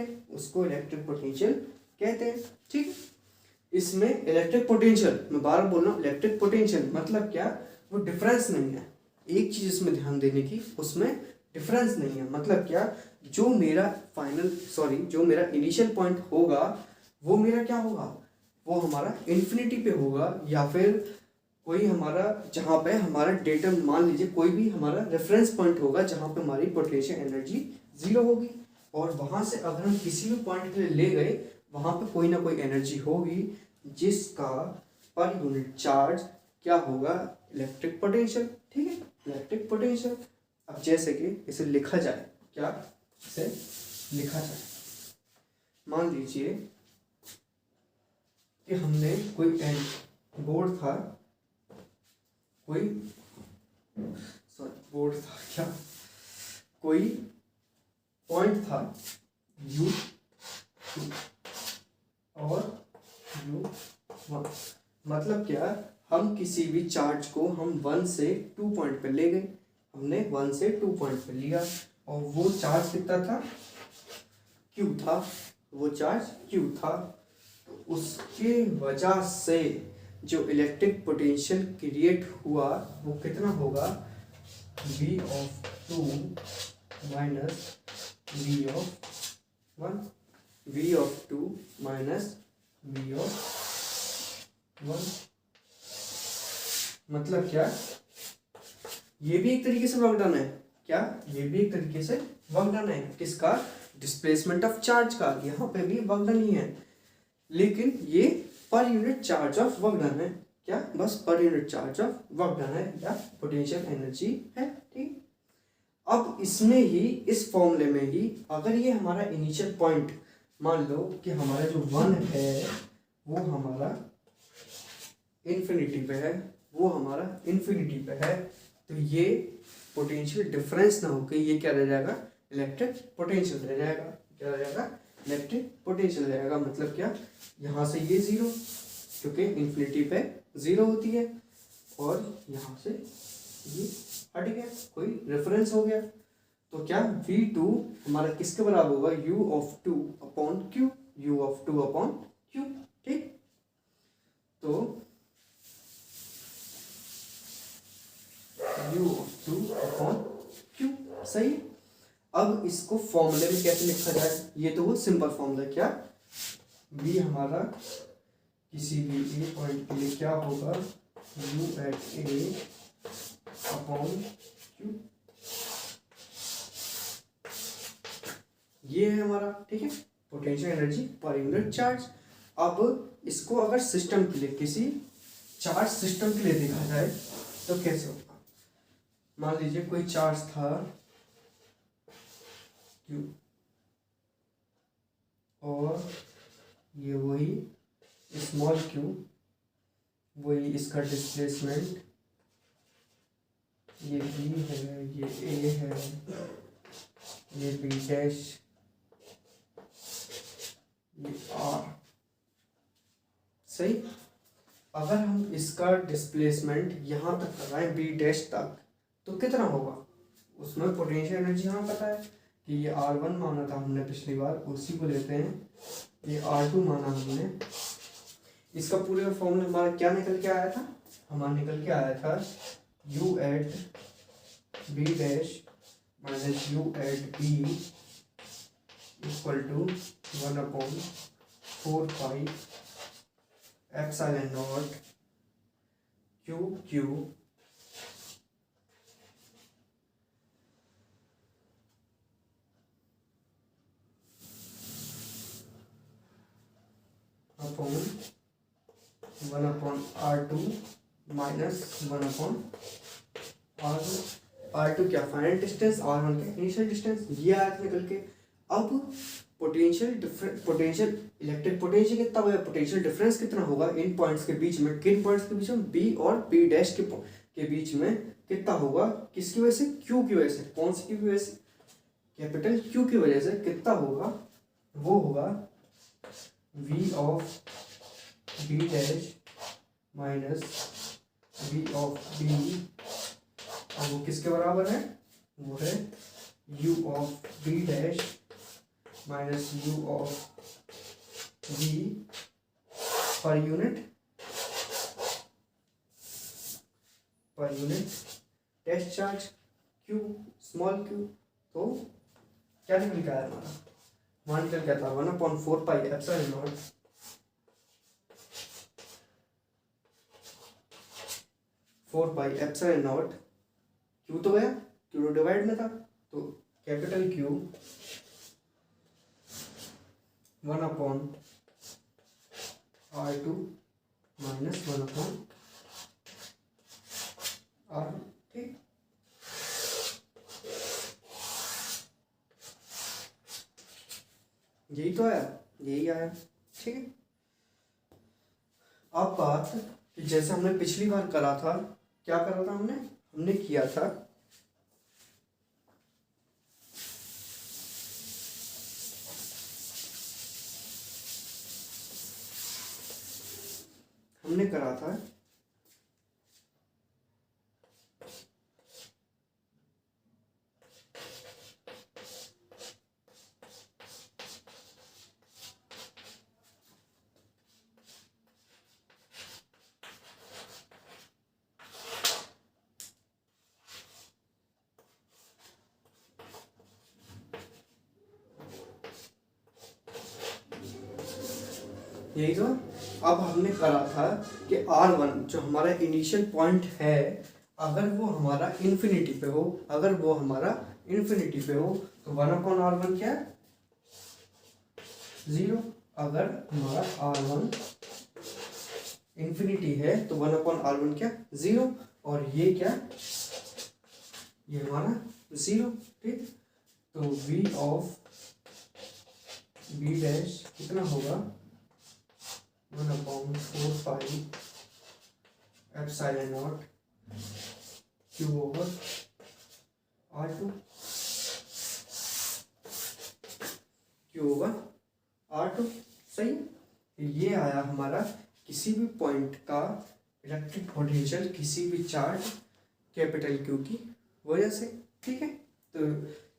हैं। ठीक है, इसमें इलेक्ट्रिक पोटेंशियल, मैं बार बार बोल रहा हूँ, इलेक्ट्रिक पोटेंशियल मतलब क्या, वो डिफरेंस नहीं है। एक चीज इसमें ध्यान देने की, उसमें डिफरेंस नहीं है। मतलब क्या, जो मेरा इनिशियल पॉइंट होगा वो मेरा क्या होगा, वो हमारा इन्फिनिटी पे होगा, या फिर कोई हमारा जहाँ पे हमारा डेटा, मान लीजिए कोई भी हमारा रेफरेंस पॉइंट होगा जहाँ पे हमारी पोटेंशियल एनर्जी 0 होगी, और वहाँ से अगर हम किसी भी पॉइंट के लिए ले गए वहाँ पे कोई ना कोई एनर्जी होगी जिसका पर यूनिट चार्ज क्या होगा, इलेक्ट्रिक पोटेंशियल। ठीक है, इलेक्ट्रिक पोटेंशियल। अब जैसे कि इसे लिखा जाए, क्या इसे लिखा जाए, मान लीजिए कि हमने कोई बोर्ड था, कोई पॉइंट था U2 और U1। मतलब क्या, हम किसी भी चार्ज को हम 1 से 2 पॉइंट पे ले गए, हमने 1 से 2 पॉइंट पे लिया और वो चार्ज कितना था, Q था, वो चार्ज Q था। तो उसके वजह से जो इलेक्ट्रिक पोटेंशियल क्रिएट हुआ वो कितना होगा, V(2) minus V(1), V(2) minus V(1). मतलब क्या, ये भी एक तरीके से वर्क डन है, क्या ये भी एक तरीके से वर्क डन है, किसका, डिस्प्लेसमेंट ऑफ चार्ज का, यहाँ पे भी वर्क डन ही है, लेकिन ये per unit charge of work done है, क्या, बस per unit charge of work done है या पोटेंशियल एनर्जी है। ठीक, अब इसमें ही, इस फॉर्मूले में ही, अगर ये हमारा इनिशियल पॉइंट मान लो कि हमारा जो 1 है वो हमारा इन्फिनिटी पे है, वो हमारा इन्फिनिटी पे है, तो ये पोटेंशियल डिफरेंस ना होकर ये क्या रह जाएगा, इलेक्ट्रिक पोटेंशियल रह जाएगा। क्या रह जाएगा, इलेक्ट्रिक पोटेंशियल रह जाएगा। मतलब क्या, यहाँ से ये 0, क्योंकि इन्फिनिटी पे 0 होती है, और यहाँ से ये हट गया, कोई रेफरेंस हो गया, तो क्या V2 हमारा किसके बराबर होगा, U(2) upon Q, U(2) upon Q। ठीक, तो U(2) अपॉन Q, सही। अब इसको फॉर्मूले में कैसे लिखा जाए, ये तो वो सिंपल फॉर्मूला, क्या, V हमारा किसी भी ए पॉइंट के लिए क्या होगा, U(A) अपॉन Q, ये है हमारा, ठीक है, potential energy per unit charge. अब इसको अगर सिस्टम के लिए, किसी चार्ज सिस्टम के लिए देखा जाए तो कैसे होगा, मान लीजिए कोई चार्ज था Q, और ये वही स्मॉल q, वही इसका डिस्प्लेसमेंट, ये B है, ये A है, ये B डैश, ये R, सही। अगर हम इसका डिस्प्लेसमेंट यहाँ तक कराएं B डैश तक, तो कितना होगा, उसमें पोटेंशियल एनर्जी हमें पता है कि ये R1 माना था हमने पिछली बार, उसी को लेते हैं, ये R2 माना हमने। इसका पूरे फॉर्मूला हमारा क्या निकल के आया था, हमारा निकल के आया था U(B) minus U(B) equal to 1/4 pi epsilon not QQ upon 1/R2 minus 1/R2। R2 क्या, फाइनल डिस्टेंस, R1 का इनिशियल डिस्टेंस, ये आया था निकल के। अब पोटेंशियल इलेक्ट्रिक पोटेंशियल कितना होगा, पोटेंशियल डिफरेंस कितना होगा इन पॉइंट्स के बीच में, किन पॉइंट्स के बीच में, B और B डैश के बीच में कितना होगा, किसकी वजह से, Q की वजह से, कौन सी की वजह से, कैपिटल Q की वजह से कितना होगा, वो होगा V of B dash minus V of B, और वो किसके बराबर है, वो है U of B dash minus U of V पर unit test charge Q, small q। तो क्या निकल के आया हमारा, मान निकल क्या था, 1/4 pi epsilon not 4 pi epsilon not, Q तो गया, Q तो डिवाइड में था, तो capital Q 1/R2 minus 1/R, ठीक। यही तो आया, यही आया, ठीक है। अब बात कि जैसे हमने पिछली बार करा था, क्या करा था हमने किया था करा था यही तो। अब हमने करा था कि R1 जो हमारा इनिशियल पॉइंट है, अगर वो हमारा इन्फिनिटी पे हो, अगर वो हमारा इन्फिनिटी पे हो तो 1/R1 क्या है, 0। अगर हमारा R1 इन्फिनिटी है तो 1/R1 क्या, 0। और ये क्या, ये हमारा 0। ठीक, तो V ऑफ B डैश कितना होगा, 1/4 epsilon not Q over R2, Q over R2। सही। ये आया हमारा किसी भी पॉइंट का इलेक्ट्रिक पोटेंशियल किसी भी चार्ज कैपिटल Q की वजह से। ठीक है, तो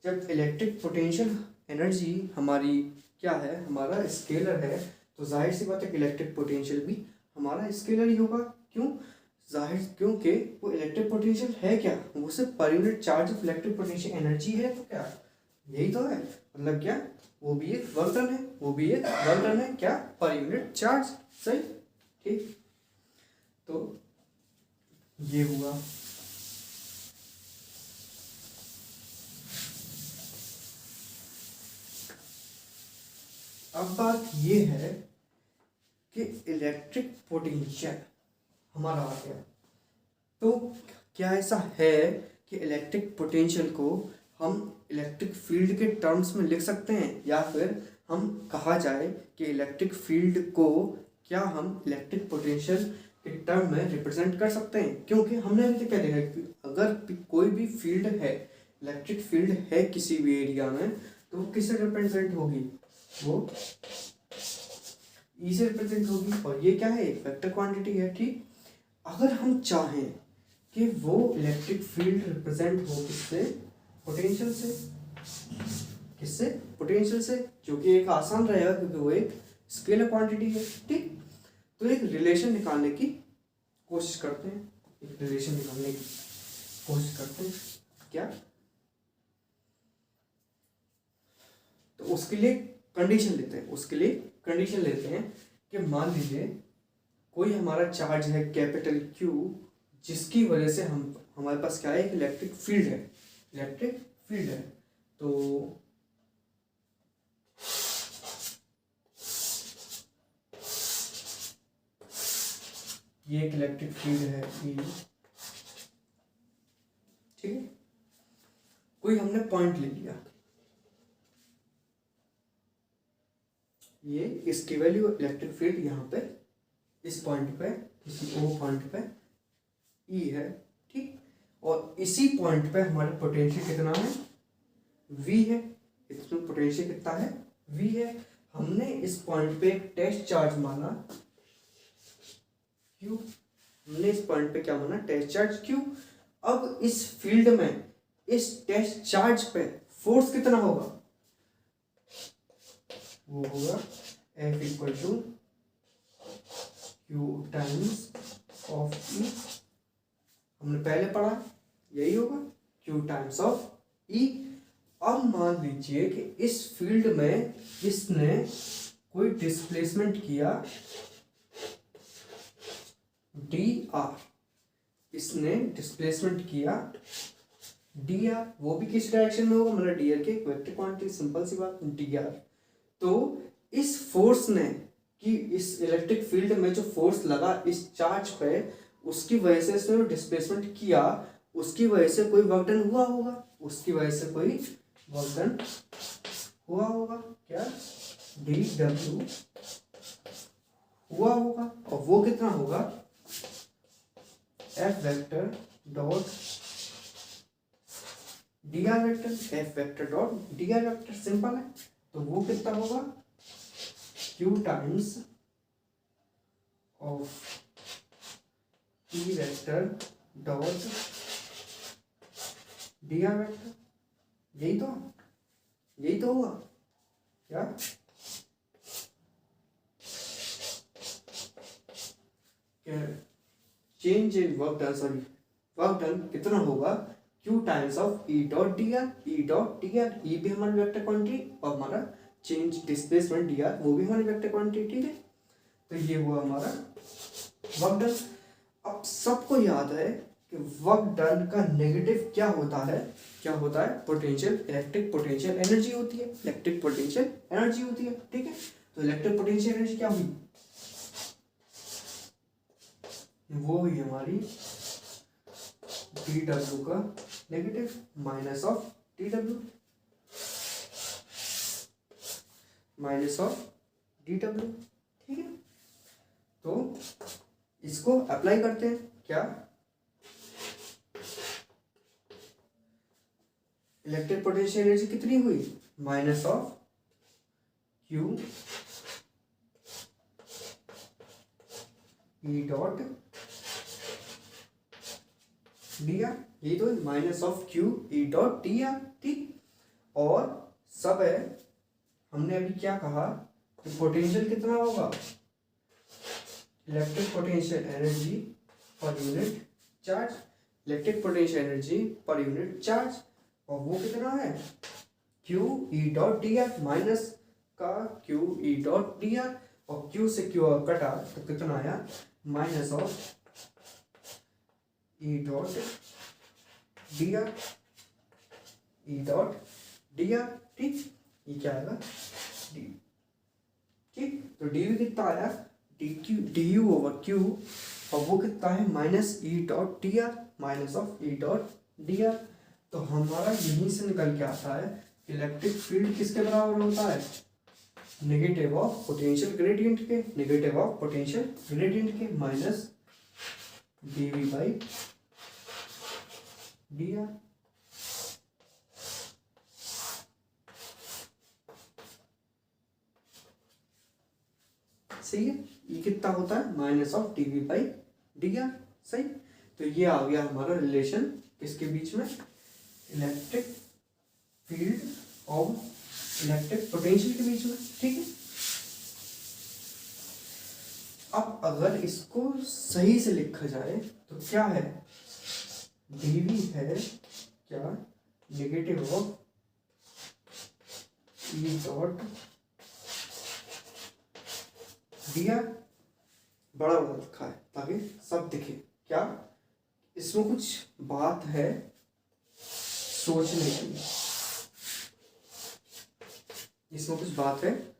जब इलेक्ट्रिक पोटेंशियल एनर्जी हमारी क्या है, हमारा स्केलर है, तो जाहिर सी बात है कि इलेक्ट्रिक पोटेंशियल भी हमारा स्केलर ही होगा। क्यों, जाहिर, क्योंकि वो इलेक्ट्रिक पोटेंशियल है क्या, वो सिर्फ per unit charge of electric potential energy है। तो क्या यही तो है, मतलब क्या, वो भी एक वर्क डन है, वो भी एक वर्क डन है क्या, पर यूनिट चार्ज। सही। ठीक, तो ये हुआ। अब बात ये है कि इलेक्ट्रिक पोटेंशियल हमारा आ गया, तो क्या ऐसा है कि इलेक्ट्रिक पोटेंशियल को हम इलेक्ट्रिक फील्ड के टर्म्स में लिख सकते हैं, या फिर हम कहा जाए कि इलेक्ट्रिक फील्ड को क्या हम इलेक्ट्रिक पोटेंशियल के टर्म में रिप्रेजेंट कर सकते हैं। क्योंकि हमने अभी तक क्या देखा कि अगर कोई भी फील्ड है, इलेक्ट्रिक फील्ड है किसी भी एरिया में, तो वो किससे रिप्रेजेंट होगी, वो ई से रिप्रेजेंट होगी। और ये क्या है, एक वेक्टर क्वांटिटी है। ठीक, अगर हम चाहें कि वो इलेक्ट्रिक फील्ड रिप्रेजेंट हो किससे, पोटेंशियल से, किससे, पोटेंशियल से, जो कि एक आसान रहेगा क्योंकि वो एक स्केलर क्वांटिटी है। ठीक, तो एक रिलेशन निकालने की कोशिश करते हैं, एक रिलेशन निकालने की कोशिश करते हैं। क्या, तो उसके लिए कंडीशन लेते हैं, उसके लिए कंडीशन लेते हैं कि मान लीजिए कोई हमारा चार्ज है कैपिटल Q, जिसकी वजह से हमारे पास क्या है, इलेक्ट्रिक फील्ड है, इलेक्ट्रिक फील्ड है। तो ये एक इलेक्ट्रिक फील्ड है E। ठीक है, कोई हमने पॉइंट ले लिया, ये इसकी वैल्यू इलेक्ट्रिक फील्ड यहाँ पे इस पॉइंट पे, किसी ओ पॉइंट पे E है। ठीक, और इसी पॉइंट पे हमारा पोटेंशियल कितना है, V है। इसमें पोटेंशियल कितना है, V है। हमने इस पॉइंट पे एक टेस्ट चार्ज माना Q, हमने इस पॉइंट पे क्या माना, टेस्ट चार्ज Q। अब इस फील्ड में इस टेस्ट चार्ज पे फोर्स कितना होगा, वो होगा F equal to Q times of E। हमने पहले पढ़ा, यही होगा, Q टाइम्स ऑफ E। अब मान लीजिए कि इस फील्ड में इसने कोई डिस्प्लेसमेंट किया dr, इसने डिस्प्लेसमेंट किया dr, वो भी किस डायरेक्शन में होगा, मतलब dr के एक वेक्टर क्वांटिटी, सिंपल सी बात, dr। तो इस फोर्स ने, कि इस इलेक्ट्रिक फील्ड में जो फोर्स लगा इस चार्ज पे, उसकी वजह से इसने जो डिस्प्लेसमेंट किया, उसकी वजह से कोई वर्क डन हुआ होगा, उसकी वजह से कोई वर्क डन हुआ होगा। क्या, dw हुआ होगा, और वो कितना होगा, F vector dot dr vector, F vector dot dr vector, simple है। तो वो कितना होगा, Q times of E vector dot D R vector, यही तो हुआ क्या? Change in work done, sorry work done कितना होगा Q times of E dot D R, E भी हमारी वेक्टर क्वांटिटी और हमारा चेंज डिस्प्लेसमेंट डी आर वो भी हमारी वेक्टर क्वांटिटी, ठीक है। तो ये हुआ हमारा वर्क डन। अब सबको याद है कि वर्क डन का नेगेटिव क्या होता है, पोटेंशियल, इलेक्ट्रिक पोटेंशियल एनर्जी होती है, ठीक है। तो इलेक्ट्रिक पोटेंशियल एनर्जी क्या हुई, वो हुई हमारी dw का नेगेटिव माइनस ऑफ dw, ठीक है। तो इसको अप्लाई करते हैं, क्या इलेक्ट्रिक पोटेंशियल एनर्जी कितनी हुई, minus of Q E dot D are, ये तो minus of Q E dot D are, ठीक। और सब है, हमने अभी क्या कहा कि पोटेंशियल कितना होगा, electric potential energy per unit charge, और वो कितना है Q E dot D are, minus का Q E dot D are, और Q से Q कटा तो कितना आया, minus of E dot D are, ठीक। ये क्या आएगा डी, ठीक। तो डी भी कितना आया, डी यू ओवर क्यू, और वो कितना है minus E dot D are, minus of E dot D are. तो हमारा यहीं से निकल के आता है इलेक्ट्रिक फील्ड किसके बराबर होता है, नेगेटिव ऑफ पोटेंशियल ग्रेडियंट के, माइनस dv बाई dr। सही है, ये कितना होता है, minus of dv by dr, सही। तो ये आ गया हमारा रिलेशन किसके बीच में, इलेक्ट्रिक फील्ड और इलेक्ट्रिक पोटेंशियल के बीच में, ठीक है। अब अगर इसको सही से लिखा जाए तो क्या है, dv है क्या, negative of E dot dr, बड़ा बड़ा लिखा है ताकि सब दिखे, क्या इसमें कुछ बात है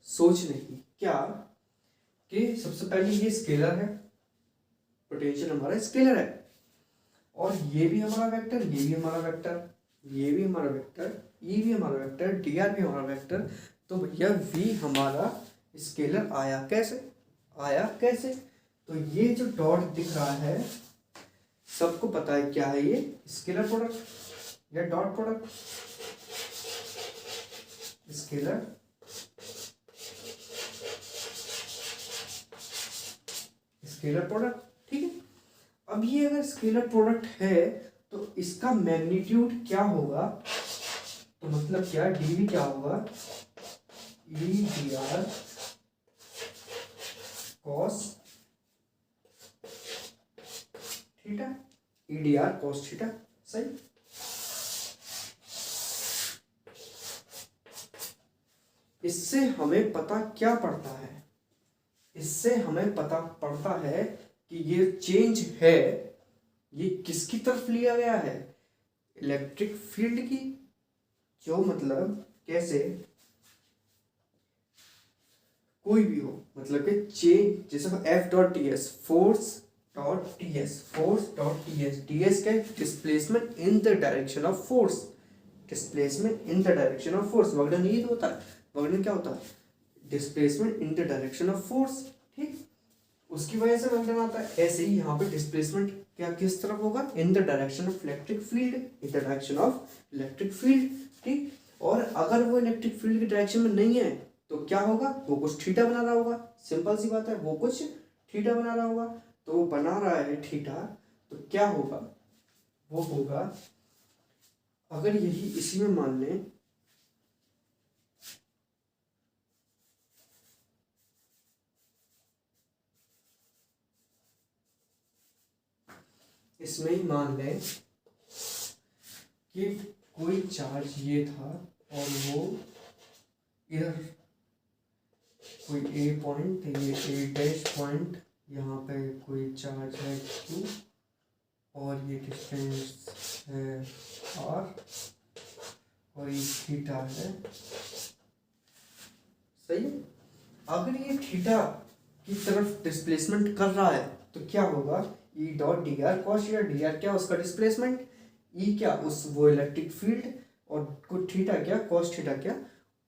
सोचने की, क्या कि सबसे पहले ये स्केलर है, पोटेंशियल हमारा स्केलर है, और ये भी हमारा वेक्टर, ये भी हमारा वेक्टर, ये भी हमारा वेक्टर, ये भी हमारा वेक्टर, dr भी हमारा वेक्टर। तो भैया v हमारा स्केलर आया कैसे, तो ये जो डॉट दिख रहा है सबको पता है क्या है, ये स्केलर प्रोडक्ट या डॉट प्रोडक्ट, स्केलर प्रोडक्ट, ठीक है। अब ये अगर स्केलर प्रोडक्ट है तो इसका मैग्नीट्यूड क्या होगा, तो मतलब क्या, dv क्या होगा, E D R cos theta, E D R cos theta, सही। इससे हमें पता क्या पड़ता है, इससे हमें पता पड़ता है कि ये चेंज है, ये किसकी तरफ लिया गया है, इलेक्ट्रिक फील्ड की, जो मतलब कैसे, कोई भी हो, मतलब कि चेंज, जैसे F dot T S, force dot T S, ds का displacement in the direction of force, वगैरह ये होता है, वगैरह क्या होता है, displacement in the direction of force, ठीक। उसकी वजह से वगैरह आता है। ऐसे ही यहाँ पे डिस्प्लेसमेंट क्या किस तरफ होगा, इन the direction of electric field, ठीक। और अगर वो इलेक्ट्रिक फील्ड की डायरेक्शन में नहीं है तो क्या होगा, वो कुछ थीटा बना रहा होगा, सिंपल सी बात है, वो कुछ थीटा बना रहा होगा। तो वो बना रहा है थीटा, तो क्या होगा, वो होगा अगर यही इसी में मान लें इसमें ही मान लें कि कोई चार्ज ये था और वो इधर कोई ए पॉइंट, ये ए डैश पॉइंट, यहाँ पे कोई चार्ज है Q और ये डिस्टेंस है R और ये थीटा है। सही है। अगर ये थीटा की तरफ डिस्प्लेसमेंट कर रहा है तो क्या होगा, ई dot D R cos theta, D R क्या उसका डिस्प्लेसमेंट, ई क्या उस वो इलेक्ट्रिक फील्ड, और कुछ थीटा क्या कॉस थीटा क्या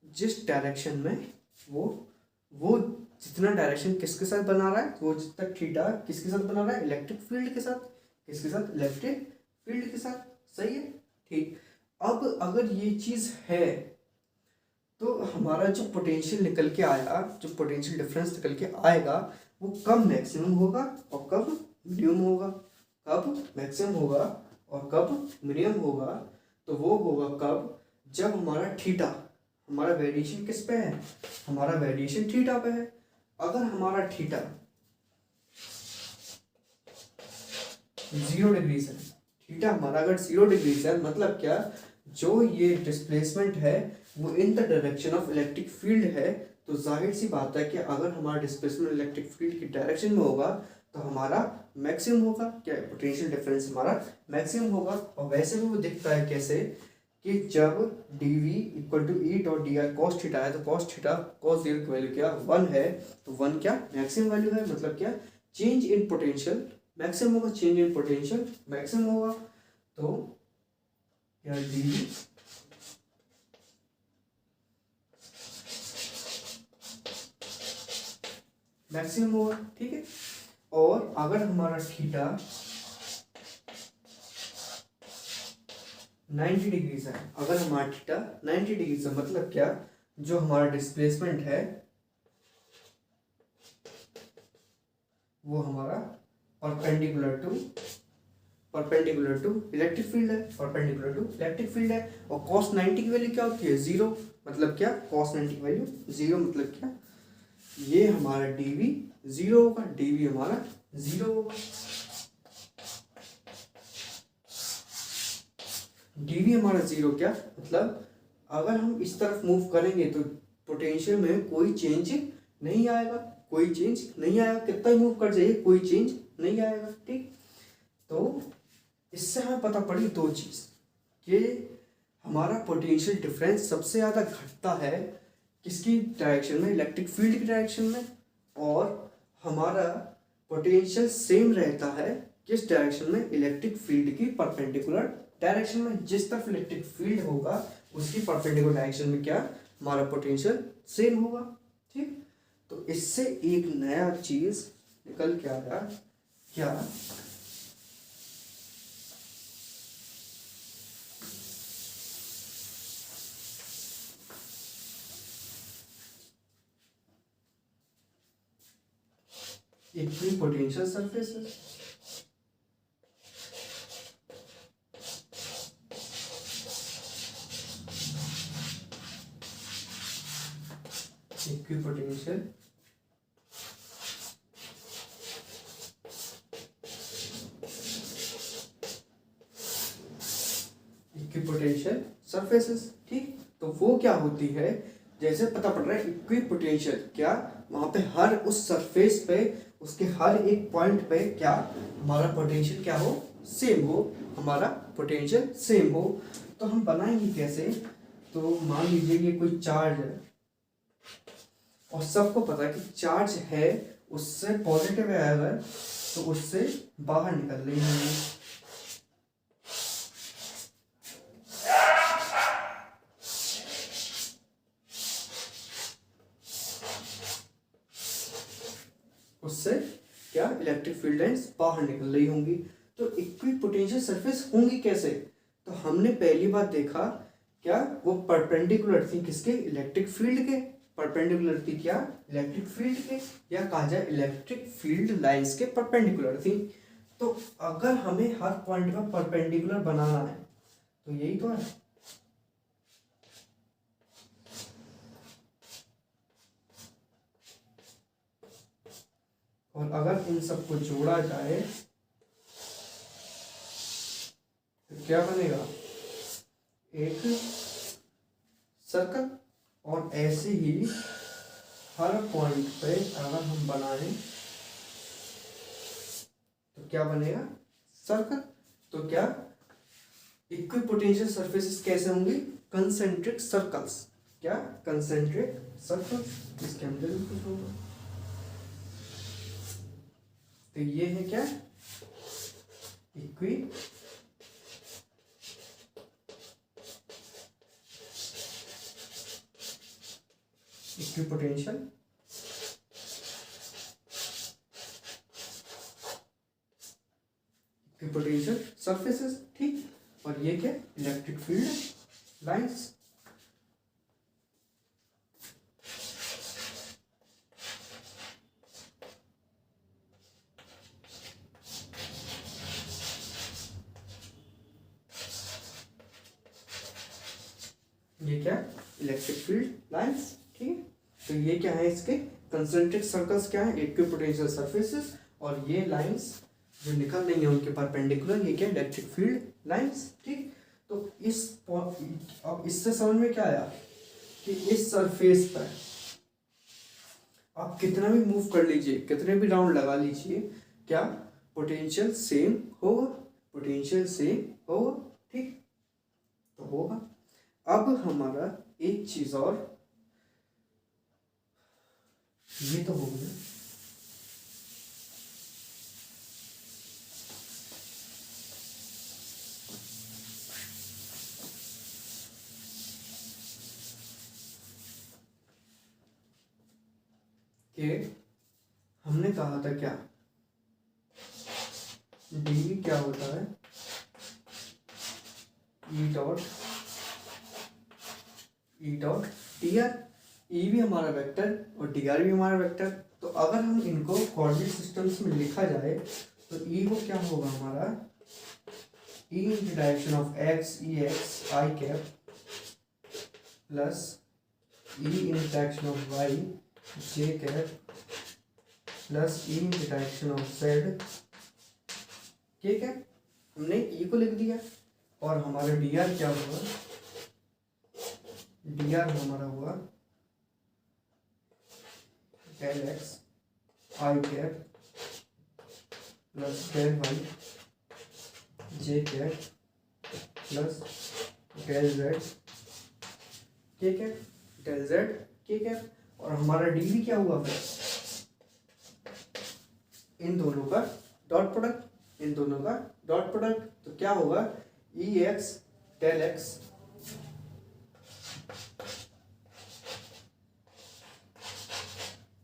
जिस डायरेक्शन में वो जितना डायरेक्शन किसके साथ बना रहा है, वो जितना थीटा किसके साथ बना रहा है, इलेक्ट्रिक फील्ड के साथ, किसके साथ, इलेक्ट्रिक फील्ड के साथ। सही है, ठीक। अब अगर ये चीज़ है तो हमारा जो पोटेंशियल निकल के आया, जो पोटेंशियल डिफरेंस निकल के आएगा वो कब मैक्सिमम होगा और कब मिनिमम होगा, कब मैक्सिमम होगा और कब मिनिमम होगा, तो वो होगा कब, जब हमारा थीटा, हमारा वेरिएशन किस पे है, हमारा वेरिएशन थीटा पे है। अगर हमारा थीटा 0 डिग्री है, थीटा हमारा अगर 0 डिग्री है, मतलब क्या, जो ये डिस्प्लेसमेंट है वो इन the direction of electric field है, तो जाहिर सी बात है कि अगर हमारा डिस्प्लेसमेंट इलेक्ट्रिक फील्ड की डायरेक्शन में होगा तो हमारा मैक्सिमम होगा, क्या पोटेंशियल डिफरेंस हमारा मैक्सिमम होगा। और वैसे भी वो दिखता है कैसे, कि जब dv equal to E dot D R cos theta है, तो कॉस थीटा कॉस जीरो की वैल्यू क्या 1 है, तो 1 क्या मैक्सिमम वैल्यू है, मतलब क्या चेंज इन पोटेंशियल मैक्सिमम होगा, चेंज इन पोटेंशियल मैक्सिमम होगा। तो क्या dv मैक्सिमम होगा, ठीक है। और अगर हमारा थीटा 90 डिग्री है, अगर हमारा थीटा 90 डिग्री है, मतलब क्या, जो हमारा डिस्प्लेसमेंट है वो हमारा परपेंडिकुलर टू इलेक्ट्रिक फील्ड है, परपेंडिकुलर टू इलेक्ट्रिक फील्ड है। और cos 90 की वैल्यू क्या होती है 0, मतलब क्या cos 90 की वैल्यू 0, मतलब क्या, ये हमारा dv 0 होगा, dv हमारा 0 होगा, dv हमारा 0 क्या, मतलब अगर हम इस तरफ मूव करेंगे तो पोटेंशियल में कोई चेंज नहीं आएगा, कोई चेंज नहीं आएगा, कितना ही मूव कर जाइए कोई चेंज नहीं आएगा, ठीक। तो इससे हमें पता पड़ी दो चीज़, कि हमारा पोटेंशियल डिफरेंस सबसे ज़्यादा घटता है किसकी डायरेक्शन में, इलेक्ट्रिक फील्ड की डायरेक्शन में, और हमारा पोटेंशियल सेम रहता है किस डायरेक्शन में, इलेक्ट्रिक फील्ड की परपेंडिकुलर डायरेक्शन में। जिस तरफ इलेक्ट्रिक फील्ड होगा उसकी परपेंडिकुलर डायरेक्शन में क्या, हमारा पोटेंशियल सेम होगा, ठीक। तो इससे एक नया चीज निकल के आया, क्या, equipotential surfaces, equipotential equipotential surfaces, ठीक। तो वो क्या होती है, जैसे पता पड़ रहा है इक्विपोटेंशियल क्या, वहां पे हर उस सरफेस पे उसके हर एक पॉइंट पे क्या हमारा पोटेंशियल क्या हो, सेम हो, हमारा पोटेंशियल सेम हो। तो हम बनाएंगे कैसे, तो मान लीजिए ये कोई चार्ज है और सबको पता है कि चार्ज है उससे पॉजिटिव है अगर, तो उससे बाहर निकल रही है, उससे क्या इलेक्ट्रिक फील्ड लाइंस बाहर निकल रही होंगी। तो इक्विपोटेंशियल सरफेस होंगी कैसे, तो हमने पहली बार देखा क्या, वो परपेंडिकुलर थी किसके, इलेक्ट्रिक फील्ड के, परपेंडिकुलर थी क्या, इलेक्ट्रिक फील्ड के, या कहा जाए इलेक्ट्रिक फील्ड लाइंस के परपेंडिकुलर थी। तो अगर हमें हर पॉइंट पर परपेंडिकुलर बनाना है तो यही तो है। और अगर इन सबको जोड़ा जाए तो क्या बनेगा, एक सर्कल। और ऐसे ही हर पॉइंट पे अगर हम बनाएं तो क्या बनेगा, सर्कल। तो क्या इक्विपोटेंशियल सरफेसेस कैसे होंगे, कंसेंट्रिक सर्कल्स। क्या, कंसेंट्रिक सर्कल्स। इसके अंदर भी कुछ होगा। तो ये है क्या, इक्विपोटेंशियल इक्विपोटेंशियल सरफेसेस, ठीक। और ये क्या, इलेक्ट्रिक फील्ड लाइंस। ये क्या, इलेक्ट्रिक फील्ड लाइंस, ठीक है। तो ये क्या है, इसके कंसेंट्रिक सर्कल्स क्या है, इक्विपोटेंशियल सरफेसेस। और ये लाइंस जो निकल रही है उनके परपेंडिकुलर, ये क्या, इलेक्ट्रिक फील्ड लाइंस, ठीक। तो अब इससे समझ में क्या आया कि इस सरफेस पर आप कितना भी मूव कर लीजिए, कितने भी राउंड लगा लीजिए, क्या पोटेंशियल सेम होगा, पोटेंशियल सेम होगा, ठीक। तो होगा। अब हमारा एक चीज और, ये तो हो गया। कि हमने कहा था क्या, डी क्या होता है, ई डॉट डी आर। ई भी हमारा वेक्टर और डी आर भी हमारा वेक्टर। तो अगर हम इनको कोऑर्डिनेट सिस्टम्स में लिखा जाए तो ई को क्या होगा हमारा, E in the direction of X, E X I cap, plus E in the direction of Y J cap, plus E in the direction of Z K cap. हमने ई को लिख दिया। और हमारा डी आर क्या होगा, D R हमारा हुआ del x I cap plus del Y J cap plus del Z K cap, del Z K cap. और हमारा डी भी क्या हुआ फिर, इन दोनों का डॉट प्रोडक्ट, इन दोनों का डॉट प्रोडक्ट। तो क्या होगा, ई एक्स डेल एक्स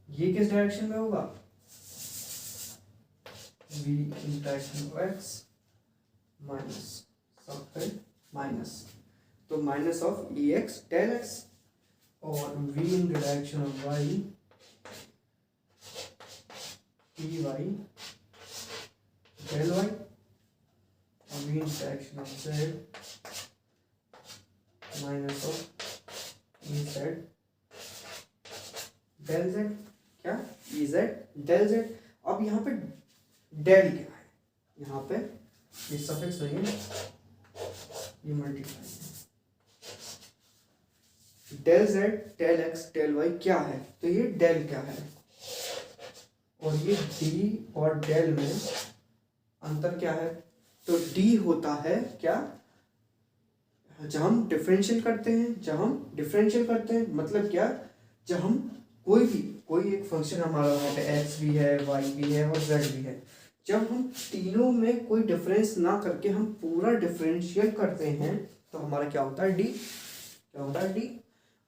ये किस डायरेक्शन में होगा, v in direction of x minus सब पे माइनस, तो minus of E X del X. और v in the direction of y E Y del Y. और v in direction of z minus of E Z del Z. क्या, E Z del Z. अब यहाँ पे del क्या है, यहाँ पे ये सफिक्स नहीं है, ये मल्टीप्लाई है। Del Z del X del Y क्या है, तो ये डेल क्या है। और ये डी और डेल में अंतर क्या है, तो डी होता है क्या, जब हम डिफरेंशियल करते हैं, मतलब क्या, जब हम कोई एक फंक्शन हमारा है, एक्स भी है वाई भी है और जेड भी है, जब हम तीनों में कोई डिफरेंस ना करके हम पूरा डिफरेंशियल करते हैं तो हमारा क्या होता है, डी।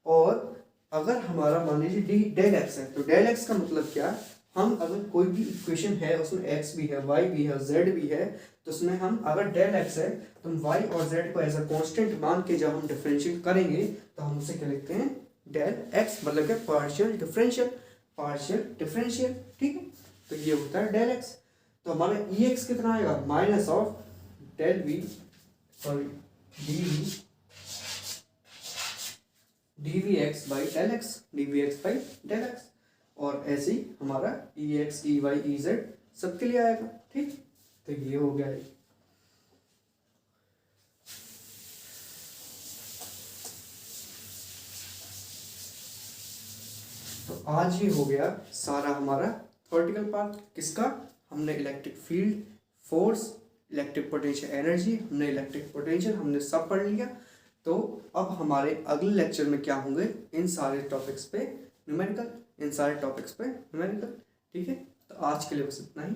और अगर हमारा मान लीजिए डी डेल एक्स है, तो डेल एक्स का मतलब क्या, हम अगर कोई भी इक्वेशन है उसमें एक्स भी है वाई भी है जेड भी है, तो उसमें हम अगर डेल एक्स है तो हम वाई और जेड को एज अ कॉन्स्टेंट मान के जब हम डिफरेंशिएट करेंगे तो हम उसे क्या लिखते हैं, डेल एक्स, मतलब क्या, पार्शियल डिफरेंशियल, ठीक है। तो ये होता है डेल एक्स। तो हमारा ई एक्स कितना आएगा, minus of del V sorry D V X by del X, D V X by del X. और ऐसे ही हमारा E X E Y E Z सबके लिए आएगा। ठीक, तो ये हो गया है। तो आज ये हो गया सारा हमारा थ्योरेटिकल पार्ट। किसका, हमने electric field, force, electric potential energy, हमने इलेक्ट्रिक पोटेंशियल हमने सब पढ़ लिया। तो अब हमारे अगले लेक्चर में क्या होंगे, इन सारे टॉपिक्स पे न्यूमेरिकल, इन सारे टॉपिक्स पे न्यूमेरिकल। ठीक है, तो आज के लिए बस इतना ही।